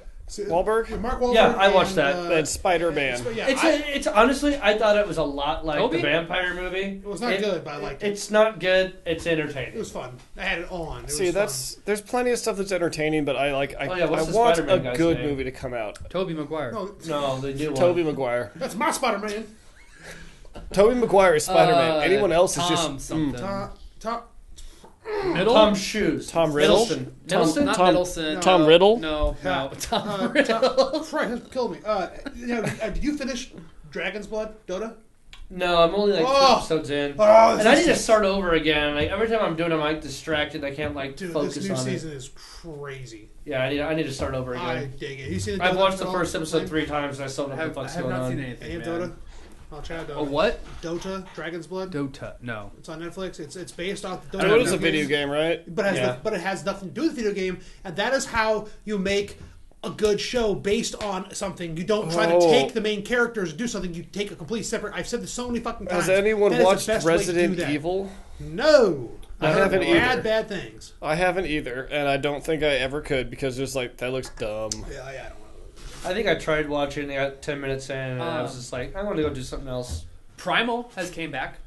Mark Wahlberg. Yeah, I watched that. and Spider-Man. Yeah, It's honestly, I thought it was a lot like Toby? the vampire movie. it was not good, but I liked it. It's not good. It's It entertaining. was fun. I had it on. It See, was there's plenty of stuff that's entertaining, but I what's I the want Spider-Man a guy's good name? movie to come out. Toby Maguire. fun. No, they do one. Tobey Maguire. That's my Spider-Man. Tobey Maguire is Spider-Man. Anyone else is Tom just something. Tom, Middle. Tom Shoes. Tom Riddle. Middleton. Middleton? Not Tom- Middleton. Tom no, Riddle? No, Yeah. Tom Riddle. Christ, that killed me. Did you finish Dragon's Blood, Dota? No, I'm only like 2 Oh. episodes in. Oh, And I need to start over again. Like every time I'm doing it, I'm like distracted. I can't like Dude, focus this new on season it. is crazy. Yeah, I need to start over I again. dig it. You seen the I've Dota watched the Dota first episode thing? 3 times and I still don't know what the I fuck's have going not on. seen Any anything. of Man. Dota? I'll try Dota. A what? Dota, Dragon's Blood. Dota. No. It's on Netflix. It's based off the Dota. Dota is a video video game, right? but Yeah. but it has nothing to do with the video game, and that is how you make a good show based on something. You don't try to Oh. take the main characters and do something. You take a complete separate. I've said this so many fucking times. Has anyone That is the watched best way to Resident do that. Evil? No, I heard haven't either. bad things. I haven't either, and I don't think I ever could because just like that looks dumb. Yeah, I don't know. I think I tried watching. I got 10 minutes in, and I was just like, I want to go do something else. Primal has came back.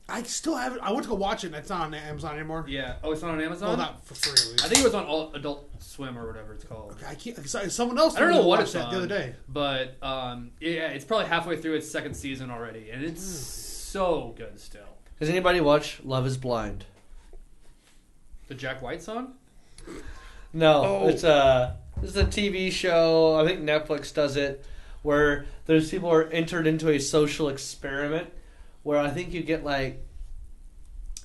I still haven't. I went to go watch it, and it's not on Amazon anymore. Yeah. Oh, it's not on Amazon. Well, not for free. At least. I think it was on Adult Swim or whatever it's called. I can't. Someone else. I don't told me know to what watch it's that on the other day. but yeah, it's probably halfway through its second season already, and it's so good still. Does anybody watch Love Is Blind? The Jack White song? No, Oh. it's a TV show. I think Netflix does it, where there's people who are entered into a social experiment, where I think you get like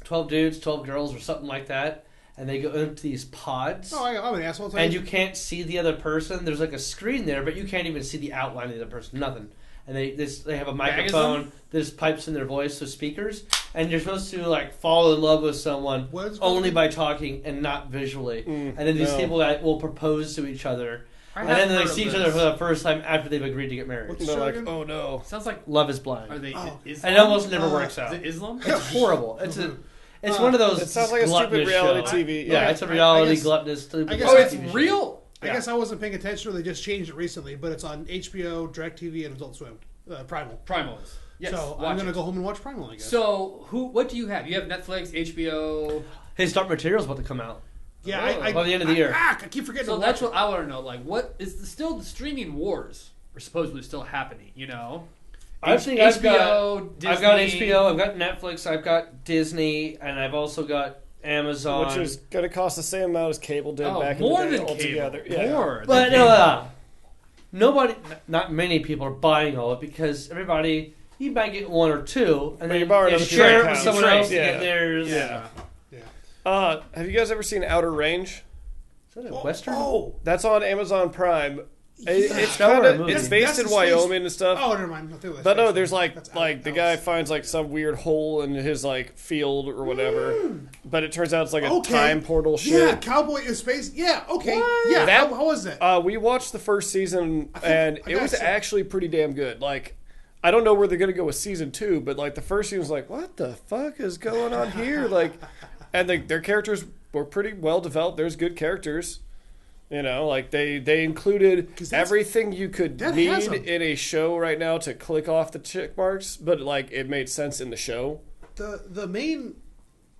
12 dudes, 12 girls, or something like that, and they go into these pods. Oh, I'm an asshole. And you can't see the other person. There's like a screen there, but you can't even see the outline of the other person. Nothing. And they have a microphone that just pipes in their voice, so speakers. And you're supposed to like fall in love with someone What is it called only again? by talking and not visually. And then these no. people that will propose to each other, I and have then they heard of see each this. other for the first time after they've agreed to get married. What's And the they're show like, again? oh no. Sounds like. Love is blind. Are they? Oh. Islam? And it almost never works Is out. it Islam? It's horrible. It's one of those. It sounds like a gluttonous stupid reality shows. TV. Yeah, Yeah. it's a reality I guess- gluttonous. stupid I guess Oh, I- it's TV show. real. I guess I wasn't paying attention, or they just changed it recently. But it's on HBO, DirecTV, and Adult Swim. Primal. Primal is. Yes. So I'm watch gonna it. go home and watch Primal. I guess. So what do you have? You have Netflix, HBO. His Dark Material's about to come out. yeah, Oh. By the end of the year. I keep forgetting. So to that's watch what I want to know. Like, what is still the streaming wars are supposedly still happening? You know, I think I've got Disney. HBO, I've got Netflix, I've got Disney, and I've also got Amazon. Which is going to cost the same amount as cable did Oh, back more in the day than altogether. cable. Yeah. More. But than no, cable. nobody, not many people are buying all of it because everybody, you might get one or two, and But then you're borrowing you other share it people's with someone accounts. else to Yeah. get theirs. Yeah. Yeah. Have you guys ever seen Outer Range? Is that a Western? Oh, That's on Amazon Prime. It's That kind were a of movie. it's based That's in the space- Wyoming and stuff. oh, never mind. Nothing with But no, space. there's That's like the guy finds like some weird hole in his like field or whatever. But it turns out it's like a Okay. time portal Yeah, shit. Cowboy in space. Yeah, okay. What? Yeah, That- how was it? We watched the first season and I it got was some- actually pretty damn good. Like I don't know where they're gonna go with season 2, but like the first season was like, what the fuck is going on here? Like, and their characters were pretty well developed. There's good characters. You know, like they included everything you could need in a show right now to click off the check marks, but like it made sense in the show. The main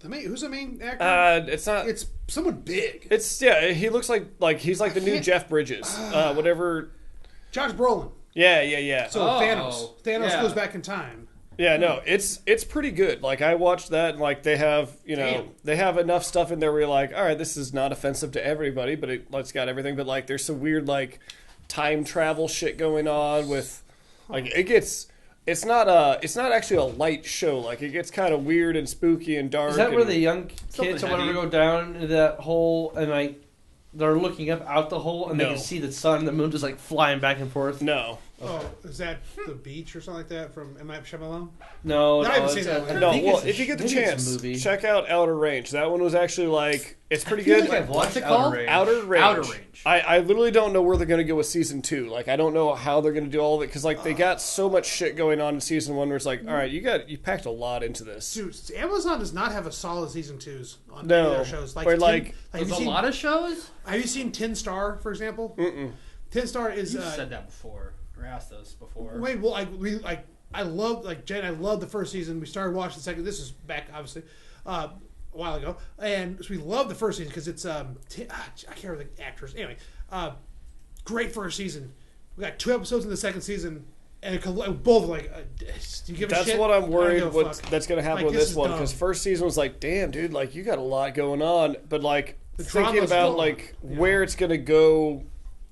who's the main actor? It's someone big. He looks like he's like the new Jeff Bridges, whatever. Josh Brolin. Yeah. So Thanos goes back in time. Yeah, no, it's pretty good. Like I watched that, and like they have they have enough stuff in there where you're like, all right, this is not offensive to everybody, but it's got everything. But like, there's some weird like time travel shit going on with like it's not actually a light show. Like it gets kind of weird and spooky and dark. Is that where the young kids or whatever go down into that hole and like they're looking up out the hole and they can see the sun and the moon just like flying back and forth? No. Oh, is that the beach or something like that from M. Night Shyamalan? No, I haven't seen that one. No, well, if you get the chance, check out Outer Range. That one was actually like it's pretty good. What's it called? Outer Range. Outer Range. I literally don't know where they're going to go with season 2. Like I don't know how they're going to do all of it because like they got so much shit going on in season 1 where it's like, all right, you packed a lot into this. Dude, Amazon does not have a solid season 2s on any of their shows. There's a lot of shows. Have you seen 10 Star, for example? 10 Star is. You said that before. Or asked us before. Wait, well, I love Jen. I love the first season. We started watching the second. This is back obviously a while ago, and so we love the first season because it's I can't remember the actors. Anyway, great first season. We got 2 episodes in the second season, and both like do you give a shit? That's what I'm worried that's going to happen with this one because dumb. First season was like, damn, dude, like you got a lot going on, but like the thinking about like where it's going to go.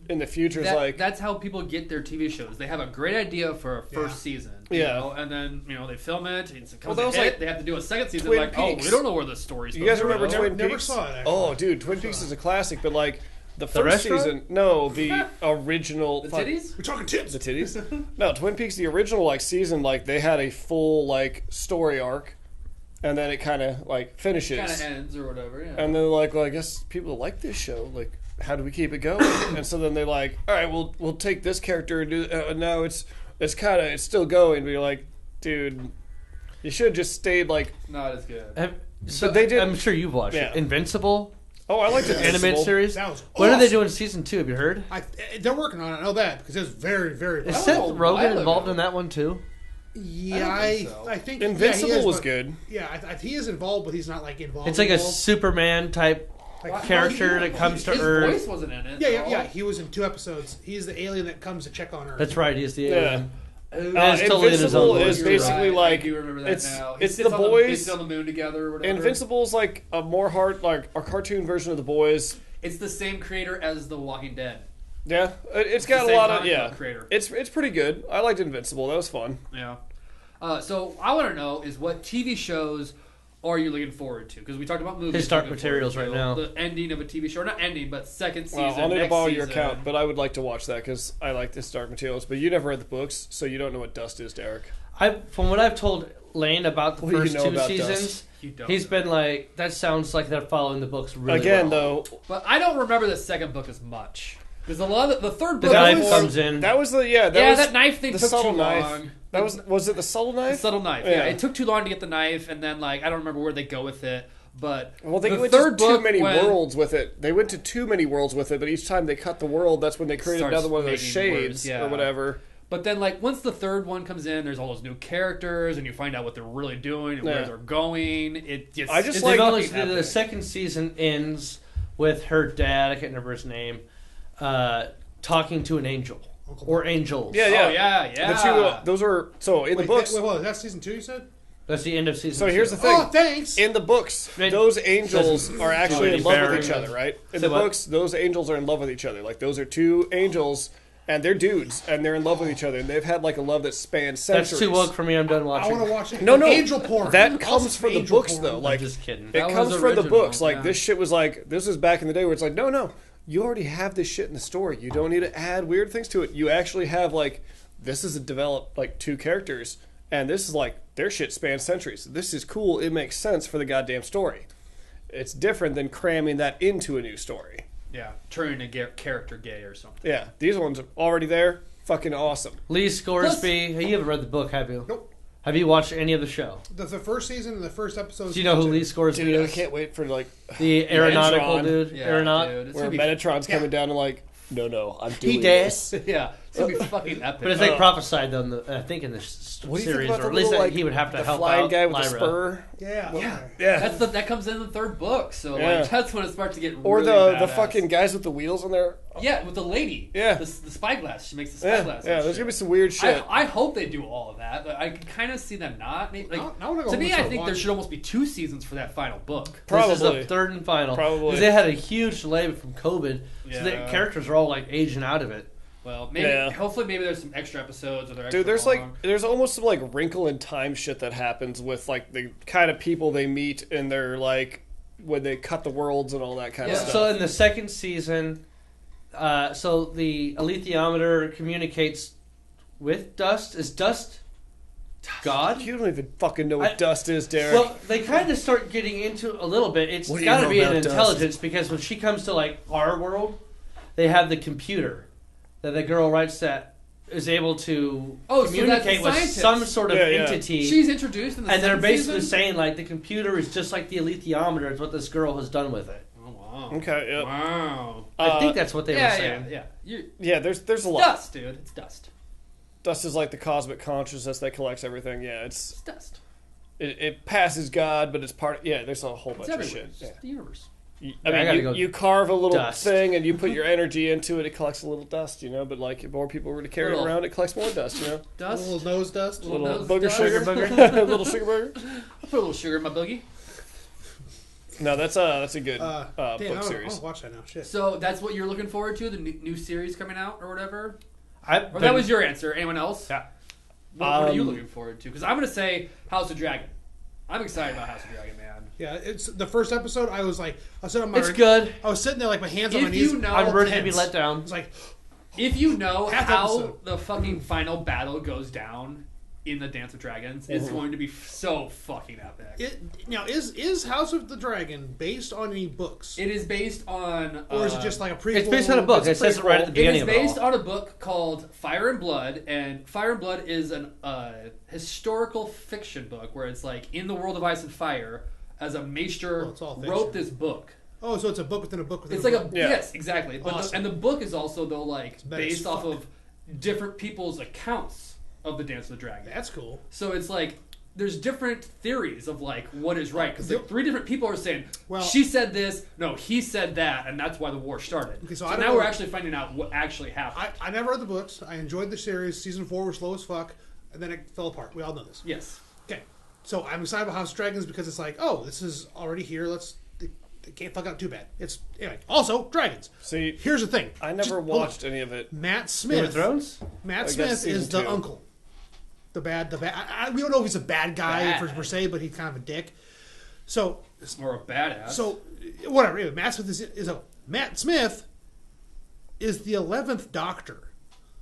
In the future, that's how people get their TV shows. They have a great idea for a first season, you know, and then they film it. It comes a hit. They have to do a second season. Twin like, Peaks. we don't know where the story's. You guys remember Twin Peaks? Never saw it. Actually. Oh, dude, Twin Peaks is a classic. But like the first season, no, the original. The titties? We're talking tits. The titties? No, Twin Peaks, the original like season, like they had a full like story arc, and then it kind of like finishes, kind of ends or whatever. Yeah. And then like, well, I guess people like this show, like. How do we keep it going? And so then they like, all right, we'll take this character and do. No, it's still going. But you're like, dude, you should have just stayed like. Not as good. But they did. I'm sure you've watched it. Invincible. Oh, I liked it. Animated series. That was What are they doing in season 2? Have you heard? They're working on it. I know that because it was very, very. Is Seth Rogen involved in that one too? Yeah, I think Invincible was good. Yeah, he is involved, but he's not like involved. It's like a Superman type. Character that comes to Earth. His voice wasn't in it. Yeah. He was in 2 episodes. He's the alien that comes to check on Earth. That's right. He's the alien. Invincible is basically like I do remember that now. It's the boys. They sit on the moon together or whatever. Invincible's like a more a cartoon version of the boys. It's the same creator as The Walking Dead. Yeah, it's got a lot of creator. It's pretty good. I liked Invincible. That was fun. Yeah. So I want to know is what TV shows are you looking forward to? Because we talked about movies. His Dark Materials right now. The ending of a TV show. Not ending, but second season. Well, I'll need to borrow your season. account, but I would like to watch that because I like this Dark Materials. But you never read the books, so you don't know what Dust is, Derek. From what I've told Lane about the first 2 seasons, he's been like, that sounds like they're following the books really well. Though. But I don't remember the second book as much. Because a lot of the third book... The knife comes in. That was that knife thing the took subtle too knife. long. That was it the subtle knife? The subtle knife, yeah. It took too long to get the knife, and then, like, I don't remember where they go with it. But they went to too many worlds with it. They went to too many worlds with it, but each time they cut the world, that's when they created another one of those shades or whatever. But then, like, once the third one comes in, there's all those new characters, and you find out what they're really doing and where they're going. The second season ends with her dad, I can't remember his name, talking to an angel. Or angels. Yeah. Oh, yeah. The 2, those are... So, in the books... Wait, that's season 2, you said? That's the end of season 2. So here's the thing. Oh, thanks. In the books, those angels are actually in love with each other, right? In the books, those angels are in love with each other. Like, those are 2 angels, and they're dudes, and they're in love with each other, and they've had, like, a love that spans centuries. That's too woke for me. I'm done watching. I want to watch it. No. Angel porn. That comes from the books, though. Like, I'm just kidding. It comes from the books. Like, this shit was like... This was back in the day where it's like, no. You already have this shit in the story. You don't need to add weird things to it. You actually have, like... This is a developed, like, 2 characters, and this is, like, their shit spans centuries. This is cool. It makes sense for the goddamn story. It's different than cramming that into a new story. Yeah, turning a character gay or something. Yeah, these ones are already there. Fucking awesome. Lee Scoresby. You haven't read the book, have you? Nope. Have you watched any of the show? The first season and the first episode. Do you know who Lee Scoresby Dude, I is? can't wait for The aeronautical Metatron. dude. Yeah, Aeronaut. dude, it's where gonna be Metatron's coming down and like, no, I'm doing He this. yeah, it's gonna be fucking epic. But it's like prophesied though. I think in the What do you series, think about or at the least little, that he would have to the help flying out guy with Lyra. the spur? Yeah. Yeah. that comes in the third book, so Yeah. like that's when it starts to get Or really the badass. fucking guys with the wheels on there. yeah, with the lady. Yeah. the spyglass. She makes the Yeah, spyglass. yeah. and There's shit. gonna be some weird shit. I hope they do all of that, but I can kind of see them not. Maybe, like, I wanna go to home me, and I start think there watching. should almost be 2 seasons for that final book. Probably. This is the third and final. Probably. Because they had a huge delay from COVID, so the Yeah. characters are all like aging out of it. Well, maybe Yeah. hopefully maybe there's some extra episodes or they're extra Dude, there's long. there's almost some like wrinkle in time shit that happens with like the kind of people they meet and they're like when they cut the worlds and all that kind of Yeah. stuff. So in the second season, so the alethiometer communicates with dust. Is dust God? You don't even fucking know what I- dust is, Derek. Well, they kind of start getting into a little bit. It's What do you got to know be an about dust? intelligence because when she comes to like our world, they have the computer that the girl writes that is able to Oh, so that's the communicate with scientist. some sort of Yeah, yeah. entity. She's introduced in the and they're second basically season? saying like the computer is just like the alethiometer is what this girl has done with it. Oh wow. okay, yeah. Wow. I think that's what they were Yeah, saying. yeah. Yeah, there's a lot. Dust, dude. It's dust. Dust is like the cosmic consciousness that collects everything. Yeah, It's dust. it passes God, but it's part. Yeah, there's a whole It's bunch of everywhere. shit. It's Yeah. the universe. I Yeah, I mean, gotta you, go you carve a little dust. thing and you put your energy into it. It collects a little dust, you know. But like, if more people were to carry it Little- around, it collects more dust, you know. A Dust. little nose dust. Little Little nose booger dust. sugar, Booger little sugar booger. I'll put a little sugar in my boogie. No, that's a good Damn, book I series. want to watch that now. Shit. So that's what you're looking forward to, the new series coming out or whatever? I've Or that been- was your answer. Anyone else? Yeah. What are you Um, looking forward to? Because I'm going to say House of Dragon. I'm excited about House of Dragon, man. Yeah, it's the first episode. I was like, I was sitting on my. It's good. I was sitting there like my hands on my If knees. you know, I'm ready to be tense. let I down. was like, if you know Half how episode. the fucking final battle goes down in the Dance of Dragons, it's Mm-hmm. going to be so fucking epic. now is House of the Dragon based on any books, It is based on, or is it just like a prequel? It's based on a book. It It's says it right at the It beginning is of it all. based on a book called Fire and Blood, and Fire and Blood is an historical fiction book where it's like in the world of Ice and Fire, as a maester Well, it's all fiction. wrote this book. Oh, so it's a book within a book within It's a like book. a Yeah. yes, exactly. But Awesome. and the book is also though like better as based off fuck. of different people's accounts of the Dance of the Dragon. That's cool. So it's like there's different theories of like what is right because like 3 different people are saying, Well- she said this, no, he said that, and that's why the war started. Okay, so so I don't now know- we're actually finding out what actually happened. I never read the books. I enjoyed the series. Season 4 was slow as fuck, and then it fell apart. We all know this. Yes. Okay, so I'm excited about House of Dragons because it's like, oh, this is already here. They can't fuck up too bad. It's anyway. Also, dragons. See, Here's the thing. I Just never hold on. watched any of it. Matt Game of Smith. Thrones? Matt guess Smith season is the 2. uncle. The bad. We don't know if he's a bad guy Bad. per se, but he's kind of a dick. So Or a badass. So, whatever. Anyway, Matt Smith is the 11th Doctor,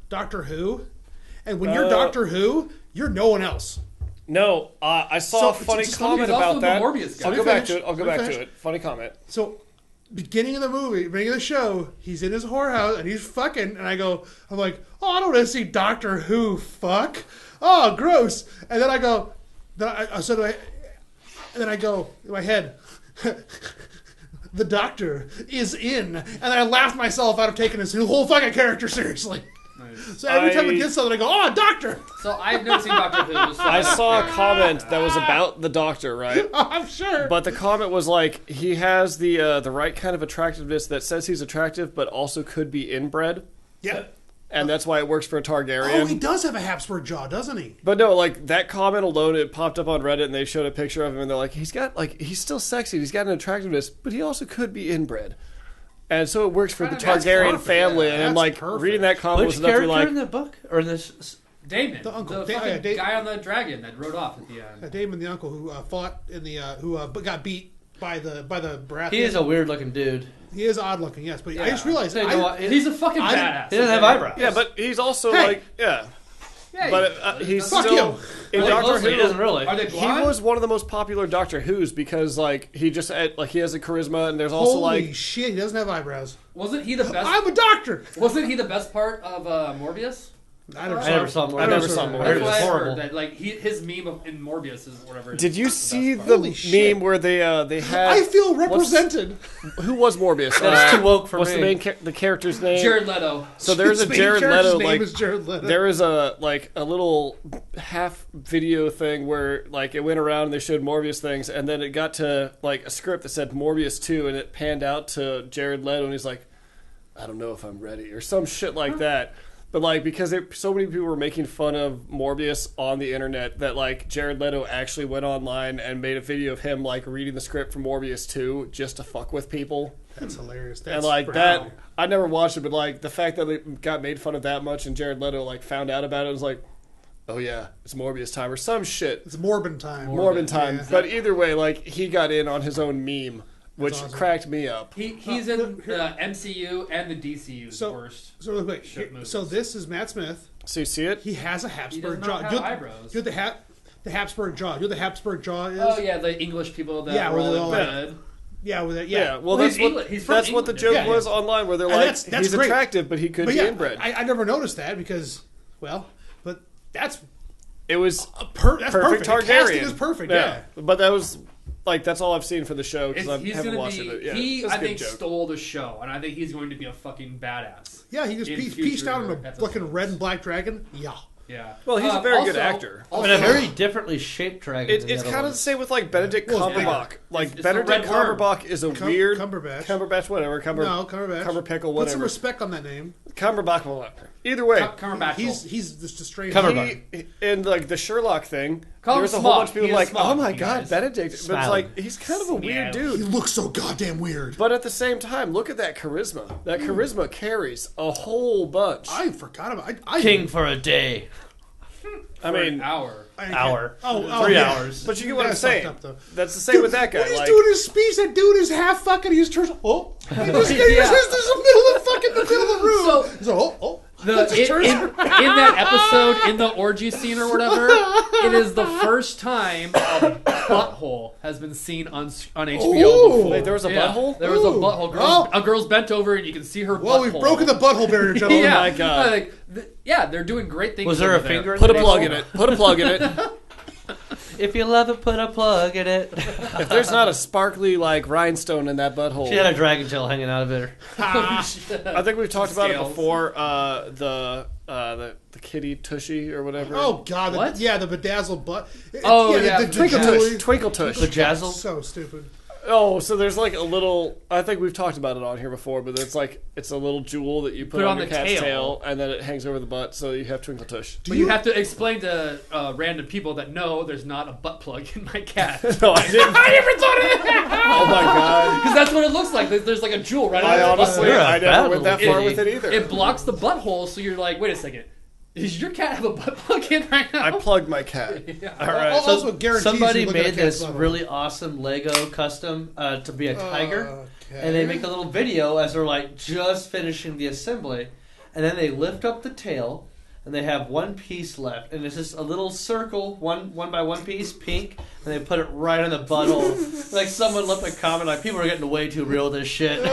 Doctor Who, and when you're Doctor Who, you're no one else. No, I saw So, a funny just- comment he's also about the that. Morbius guy. I'll go back Finish. to it. I'll go Let me back to finish. it. Funny comment. So, beginning of the movie, beginning of the show, he's in his whorehouse and he's fucking, and I'm like, oh, I don't want to see Doctor Who fuck. Oh, gross. And then I go, then I go in my head, the Doctor is in, and then I laughed myself out of taking his whole fucking character seriously. Nice. So every time I I- get something, I go, oh, Doctor. So I've never seen Doctor Who. So I saw a comment that was about the Doctor, right? I'm sure. But the comment was like he has the right kind of attractiveness that says he's attractive, but also could be inbred, yeah. and that's why it works for a Targaryen. Oh, he does have a Habsburg jaw, doesn't he? But no, like that comment alone, it popped up on Reddit, and they showed a picture of him, and they're like, he's still sexy, he's got an attractiveness, but he also could be inbred, and so it works for the That's Targaryen perfect. family. Yeah, And I'm that's like, perfect. reading that comment Which was enough to be character like, in the book? Or in this? Damon, The uncle. the Da- fucking Da- guy on the dragon that rode off at the end. Damon, the uncle who fought in the who got beat by the Baratheon. He is a weird looking dude. He is odd looking, yes, but I Yeah. just realized You know what? He's a fucking I didn't- badass. He doesn't have okay? eyebrows. yeah, but he's also Hey! like, yeah, Yeah, but he's Fuck still you. in Well, Doctor mostly Who. he doesn't really. Are they He blonde? was one of the most popular Doctor Who's because like he just like he has a charisma, and there's also holy like shit, he doesn't have eyebrows. Wasn't he the best? I'm a doctor. Wasn't he the best part of Morbius? I never saw Morbius. I never saw Morbius. I heard That's it what was I horrible. heard. That like his meme in Morbius is whatever. Did you see best the Holy shit. meme where they had I feel represented. who was Morbius? That's too woke for what's me. the character's name? Jared Leto. So there's a His main Jared character's Leto name like is Jared Leto. there is a little half video thing where like it went around and they showed Morbius things and then it got to like a script that said Morbius 2 and it panned out to Jared Leto and he's like, I don't know if I'm ready or some shit like that. But like because so many people were making fun of Morbius on the internet that like Jared Leto actually went online and made a video of him like reading the script for Morbius 2 just to fuck with people. That's hilarious. And like that, I never watched it, but like the fact that it got made fun of that much and Jared Leto like found out about it was like, oh yeah, it's Morbius time or some shit. It's Morbin time. Morbin time. Yeah. But either way, like he got in on his own meme, which awesome. cracked me up. He's in the MCU and the DCU's worst. So real quick, shit movies. so this is Matt Smith. So you see it? He has a He Habsburg does jaw. not have eyebrows. You're the Habsburg jaw. You know what the Habsburg jaw is? Oh yeah, the English people that Yeah, were where all they in all- bed. Yeah, with it. Yeah. Yeah. Well, Well, that's he's what England. He's from that's what the England. joke Yeah, was yeah. online, where they're And like, that's he's great. attractive, but he could But be yeah, inbred. I never noticed that because, well, but that's It was that's perfect perfect. The casting Targaryen. is perfect. Yeah. But that was like that's all I've seen for the show because I He's haven't gonna watched be. it. Yeah, He, that's a I good think, joke. stole the show, and I think he's going to be a fucking badass. Yeah, he just In pieced out in a future fucking episodes. red and black dragon. Yeah. Yeah. Well, he's a very good actor. Also, And a very differently shaped dragon. It's than the kind other of the ones. same with like Benedict Well, Cumberbatch. yeah. Like It's the Benedict red worm. Cumberbatch is a weird Cumberbatch. whatever. No, Cumberbatch. Cumberpickle, Put whatever. some respect on that name. Cumberbatch, whatever. Either way, Cumberbatch. He's just a strange. Cumberbatch. in like the Sherlock thing, Call him there was a whole smug. bunch of people He is like, smug, "Oh my you god, guys. Benedict!" But it's Smiling. like he's kind of a weird Smile. He dude. looks so goddamn weird. But at the same time, look at that charisma. That charisma carries a whole bunch. I forgot about. I King for a day. I for mean, an hour. Hour. Oh, 3 yeah. hours. but you get what I'm That's saying. fucked up, though. That's the same with that guy. When he's Like, doing his speech, that dude is half fucking. He just turns. Oh, he just, Yeah. there's a middle of fucking the middle of the room. So- He's like, oh. In that episode, in the orgy scene or whatever, it is the first time a butthole has been seen on HBO Ooh. before. wait, there was a Yeah, butthole? There was a Ooh. butthole. Oh. A girl's bent over and you can see her Well, butthole. we've broken the butthole barrier, gentlemen. yeah. my God. Like, yeah, they're doing great things. Was there a over finger in Put a the plug butthole? in it. Put a plug in it. If you love it, put a plug in it. If there's not a sparkly like rhinestone in that butthole, She had a dragon tail hanging out of it. I think we've talked about it Scales. before. The kitty tushy or whatever. Oh God! What? Yeah, the bedazzled butt. Oh, yeah, the Twinkle jewelry. tush. Twinkle tush. Bejazzled. So stupid. Oh, so there's like a little. I think we've talked about it on here before, but it's like it's a little jewel that you put on your the cat's tail. tail, and then it hangs over the butt, so you have twinkle tush. But you have to explain to random people that no, there's not a butt plug in my cat. No, I didn't. I never thought of that! Oh my god! Because that's what it looks like. There's like a jewel right I on the honestly, You're a I bad never went that little far kitty. with it either. It blocks the butthole, so you're like, wait a second. Does your cat have a butt plug in right now? I plugged my cat. Yeah. All right. Also, guarantees Somebody you look at a made cat's this butthole. really awesome Lego custom to be a tiger. Okay. And they make a little video as they're like just finishing the assembly, and then they lift up the tail, and they have one piece left, and it's just a little circle, one by one piece, pink, and they put it right on the butthole. Like someone left a comment like, "People are getting way too real with this shit."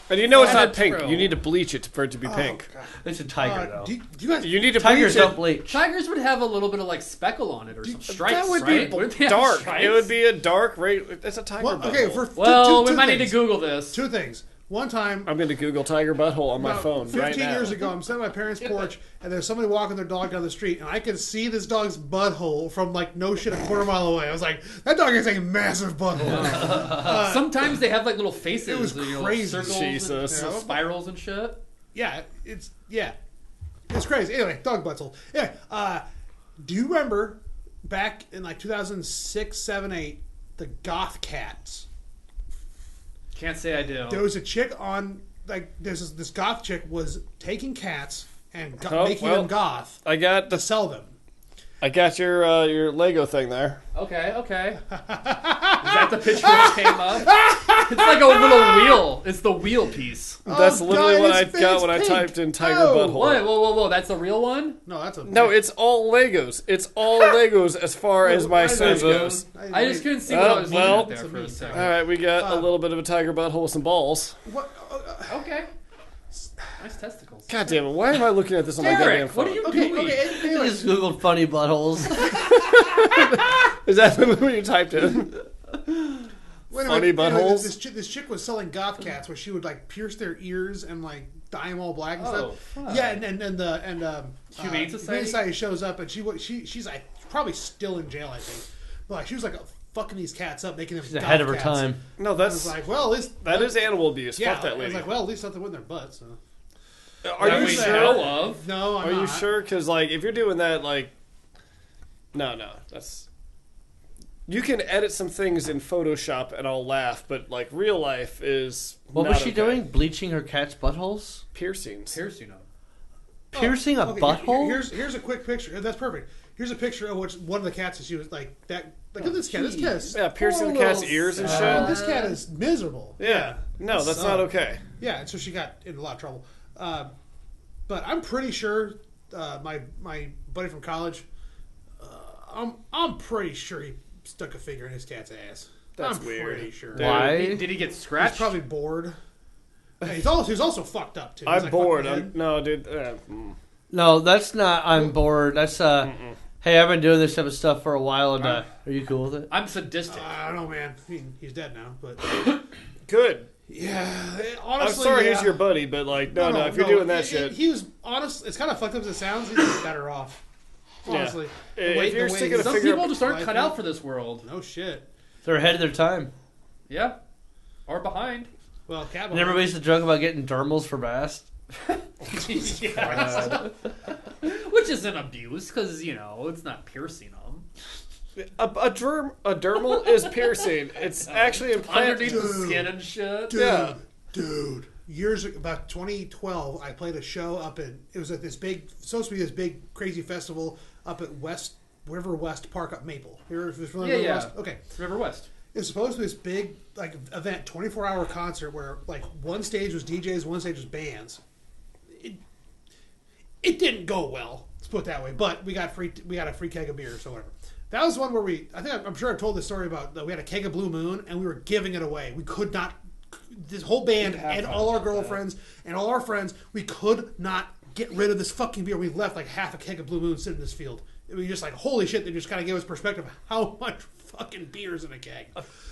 And you know it's Yeah, not pink. true. You need to bleach it for it to be pink. It's a tiger though. Do you guys? You need to Tigers bleach don't it. bleach. Tigers would have a little bit of like speckle on it or some stripes, That would right? be Wouldn't they have dark. stripes? It would be a dark. It's a tiger. Well, okay, butthole. for Well, two we might need things. to Google this. Two things. One time, I'm going to Google tiger butthole on my about phone 15 right now. years ago, I'm sitting on my parents' porch, and there's somebody walking their dog down the street, and I could see this dog's butthole from like no shit a quarter mile away. I was like, that dog has a massive butthole. Sometimes they have like little faces. It was you know, crazy. circles Jesus. and spirals and shit. Yeah, it's crazy. Anyway, dog butthole. Anyway, do you remember back in like 2006, 7, 8, the goth cats? Can't say I do. There was a chick on like there's this goth chick was taking cats and Oh, making well. them goth I got to sell them. your Lego thing there. Okay. Is that the picture that came up? It's like a little wheel. It's the wheel piece. That's Oh, literally God, what I it's got when I pink. typed in tiger Oh. butthole. Whoa. That's the real one? No, that's a No, it's all Legos. It's all Legos as far as my I search know. goes. I just couldn't see what I was looking well, at there for a second. All right, we got a little bit of a tiger butthole with some balls. What? Okay. Nice testicles. God damn it! Why am I looking at this on my goddamn Derek, phone? what are you Okay, doing? okay. I Anyway, just googled funny buttholes. Is that what you typed in? Funny buttholes? This chick was selling goth cats where she would like pierce their ears and like dye them all black and Oh, stuff. fuck. Yeah, and Humane Society? shows up and she's like probably still in jail, I think. But like she was like fucking these cats up, making them. She's goth ahead of her cats. time. No, I that's was like, well, at least that is animal abuse. yeah. Fuck that I was lady. like, well, at least something with their butts. So. Are That you we sure? know of. No, I'm Are you not. sure? Because like, if you're doing that, like, no, that's. You can edit some things in Photoshop and I'll laugh, but like real life is. What not was she okay. doing? Bleaching her cat's buttholes? Piercings. Piercing them. Piercing a Okay, butthole? Here's a quick picture. That's perfect. Here's a picture of one of the cats that she was like that. Like, look at this cat. This cat is Yeah, piercing the cat's ears and shit. this cat is miserable. Yeah. No, that's not okay. Yeah, and so she got in a lot of trouble. But I'm pretty sure my buddy from college. I'm pretty sure he stuck a finger in his cat's ass. That's I'm weird. pretty sure. Dude. Why? Did he get He's scratched? probably bored. Yeah, he's also fucked up too. He's I'm like bored. fucking dead. No, dude. No, that's not. I'm bored. That's Hey, I've been doing this type of stuff for a while, and are you cool with it? I'm sadistic. I don't know, man. He's dead now, but Good. yeah. I'm Honestly, sorry yeah. he's your buddy, but like, no, if you're doing that shit. He was honest. It's kind of fucked up as it sounds. He's just better off. Honestly, Yeah. If you're sticking a Some finger people up, just aren't life, cut man. out for this world. no shit. They're ahead of their time. Yeah. Or behind. Well, cat. And everybody used to joke about getting dermals for bass. Yeah. Which is an abuse because, it's not piercing them. a dermal is piercing. It's actually implanted. Underneath the skin and shit. Yeah. Dude. Years ago, about 2012, I played a show up in. It was at this big, supposed to be this big crazy festival up at River West Park up Maple. Here, if it's really Yeah, River yeah. West. Okay. River West. It was supposed to be this big like event, 24-hour concert where like one stage was DJs, one stage was bands. It didn't go well. Let's put it that way. But we got a free keg of beer, so whatever. That was one where I'm sure I've told this story about that we had a keg of Blue Moon and we were giving it away. We could not. This whole band and all our girlfriends and all our friends, we could not get rid of this fucking beer. We left like half a keg of Blue Moon sitting in this field. We just like, holy shit, they just kind of gave us perspective of how much fucking beer's in a keg.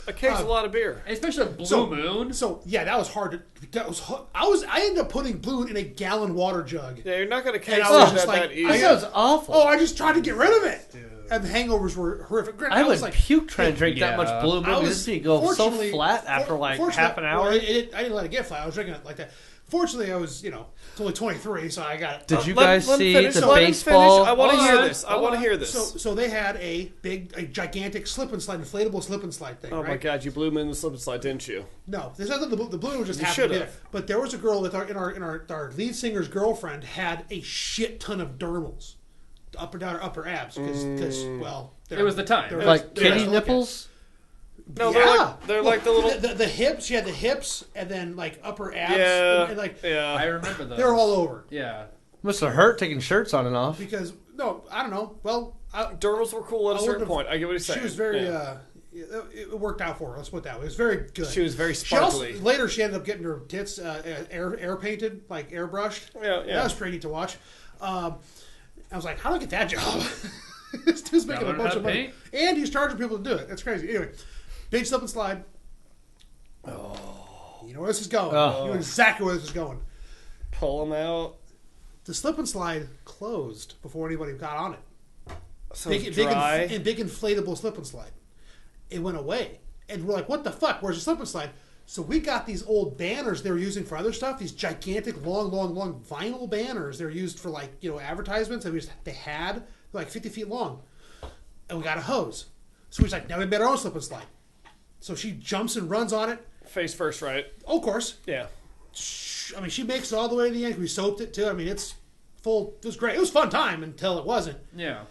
A keg's a lot of beer. Especially a Blue Moon. So yeah, that was hard. I ended up putting Blue in a gallon water jug. Yeah, you're not gonna And keg I was that just that like, easy. That sounds awful. Oh, I just tried to get rid of it. And the hangovers were horrific. Granted, I was would like, puke trying to drink that Yeah. much Blue Moon. I This was would go so fortunately- flat after like fortunately- half an hour. well, I didn't let it get flat. I was drinking it like that. Fortunately, I was, it's only 23, so I got it. Did you Let- guys let him see finish. the Let him baseball? finish. I want to Hold hear on. this. I Hold want to on. hear this. So they had a gigantic slip and slide, inflatable slip and slide thing. Oh right? my god, you blew him in the slip and slide, didn't you? No, this isn't the blue was just You happened to be should've. there. But there was a girl with our lead singer's girlfriend had a shit ton of dermals, up and down her upper abs because well, It was the time. they're- Like they're kitty nice to look at. nipples? No, Yeah. they're like the little. the hips. She had the hips and then like upper abs. Yeah, and like I yeah. remember those. they're all over Yeah. Must have hurt taking shirts on and off. because no, I don't know. Well, Dermals were cool at a I certain wouldn't have- point. I get what he's saying. she was very. Yeah. It worked out for her. Let's put it that way. It was very good. She was very She also, sparkly. later she ended up getting her tits air painted, like airbrushed. Yeah, yeah. That was pretty neat to watch. I was like, how do I get that job? This dude's making a learn bunch how of to money, paint? and he's charging people to do it. That's crazy. Anyway, big slip and slide. Oh, you know where this is going. Oh. You know exactly where this is going. Pull them out. The slip and slide closed before anybody got on it. So Big, it's big, dry. big inflatable slip and slide. It went away, and we're like, "What the fuck? Where's the slip and slide?" So we got these old banners they were using for other stuff. These gigantic, long vinyl banners. They're used for like advertisements. And they had like 50 feet long, and we got a hose. So we're like, now we made our own slip and slide. So she jumps and runs on it. Face first, right? Oh, of course. Yeah. I mean, she makes it all the way to the end. We soaped it too. I mean, it's full. It was great. It was a fun time until it wasn't. Yeah.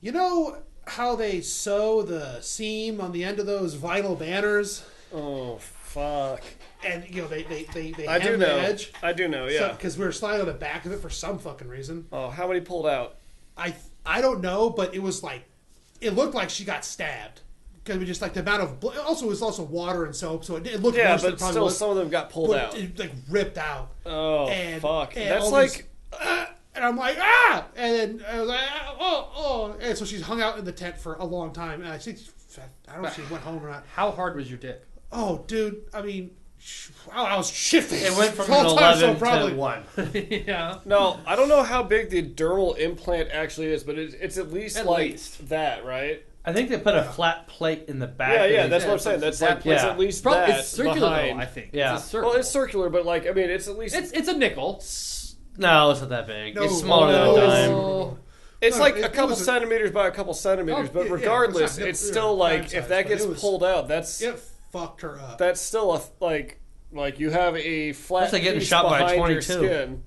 You know how they sew the seam on the end of those vinyl banners, Oh fuck. and they I do hem the know. edge. I do know. Yeah. Because we were sliding on the back of it for some fucking reason. Oh, how many pulled out? I don't know, but it was like it looked like she got stabbed because we just like the amount of also it was also water and soap, so it looked Yeah, worse than it but probably still, was. some of them got pulled But out. it, like ripped out. Oh, And- fuck. and That's all like... these- and I'm like, ah! And then I was like, oh. And so she's hung out in the tent for a long time. And I think, I don't know if she went home or not. How hard was your dick? Oh, dude, I mean, I was shifting. It went from the whole time, 11 probably. to 1. Yeah. No, I don't know how big the dermal implant actually is, but it's at least At like least. that, right? I think they put a flat plate in the back. Yeah, of that's it. what I'm saying. That's like Yeah. it's at least Probably that it's circular behind. though, I think. Yeah. It's a circle. Well, it's circular, but like I mean, it's at least it's a nickel. No, it's not that big. No, it's smaller no, than a it's- dime. Oh, it's No, like it a couple was a- centimeters by a couple centimeters. Oh, But yeah, regardless, it's not- it's yeah, still dime like size, if that but gets it was- pulled out, that's It fucked her up. that's still a like you have a flat That's like getting piece shot by a behind your 22. skin.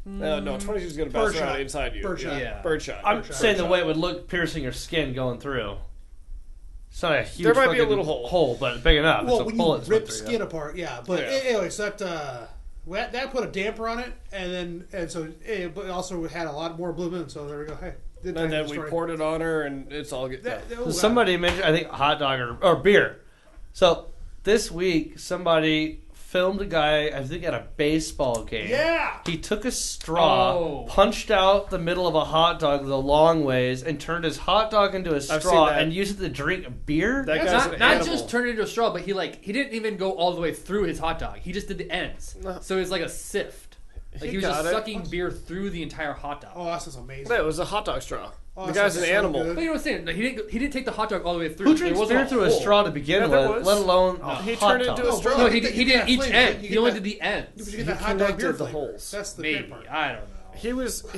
No, 22 is going to bounce Birdshot. around inside you. Birdshot. Yeah. Birdshot. I'm Birdshot. saying the way it would look piercing your skin going through. It's not a huge There might be a fucking little hole. but big enough. Well, it's a when bullet you that's rip went through, skin apart, yeah. But Yeah. anyways, that put a damper on it, and so but it also had a lot more blue moon. So there we go. Hey, And then we poured it on her, and it's all good. So somebody mentioned, I think, hot dog or beer. So this week, somebody filmed a guy, I think, at a baseball game. Yeah. He took a straw, Oh. punched out the middle of a hot dog the long ways, and turned his hot dog into a seen straw that. and used it to drink beer. That That's guy's Not, an not animal. just turn it into a straw, but he didn't even go all the way through his hot dog. He just did the ends. No. So it was like a sift. Like he was got just it. sucking beer through the entire hot dog. Oh, that's just amazing. Yeah, it was a hot dog straw. Oh, the that guy's an sounds so animal. good. But you know what I'm saying? Like, he didn't take the hot dog all the way through. Who There drinks wasn't beer through a hole. straw to begin Yeah, there with, was. let alone a He hot turned it dog? into a straw. No, You he get did that each flavor. end. You He get only that- did the You ends. should get that hot dog beer connected the flavor. holes. That's the Maybe. great part. I don't know.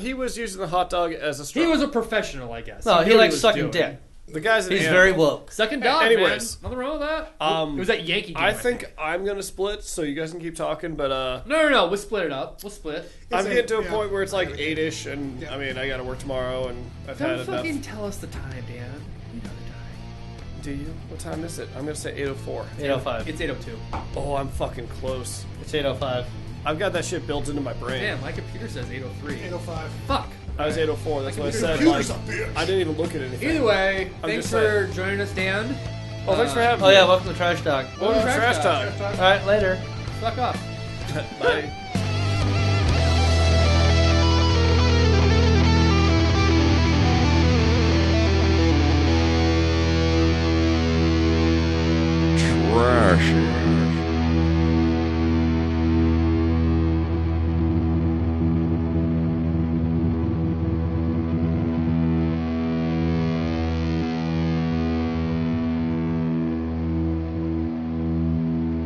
He was using the hot dog as a straw. He was a professional, I guess. No, knew he what likes was sucking doing. the dick. guy's an He's animal. very woke. Sucking dog, Anyways. man. Nothing wrong with that. Um, It was that Yankee game. I think I'm gonna split, so you guys can keep talking. But No. We'll split it up. We'll split. I'm It's getting to a yeah. point where it's like 8-ish, and Yeah. I mean I got to work tomorrow, and I've had Don't enough. fucking tell us the time, Dan. You know the time. Do you? What time is it? I'm gonna say 8:04. 8:05. It's 8:02. Oh, I'm fucking close. It's 8:05. I've got that shit built into my brain. Damn, my computer says 8:03. 805. Fuck. I was 8:04. That's what I said. Computer's Like, a bitch. I didn't even look at anything. Either way, I'm thanks just for joining us, Dan. Oh, thanks for having Oh me. yeah, welcome to Trash Talk. Welcome to Trash Talk. All right, later. Fuck off. Bye.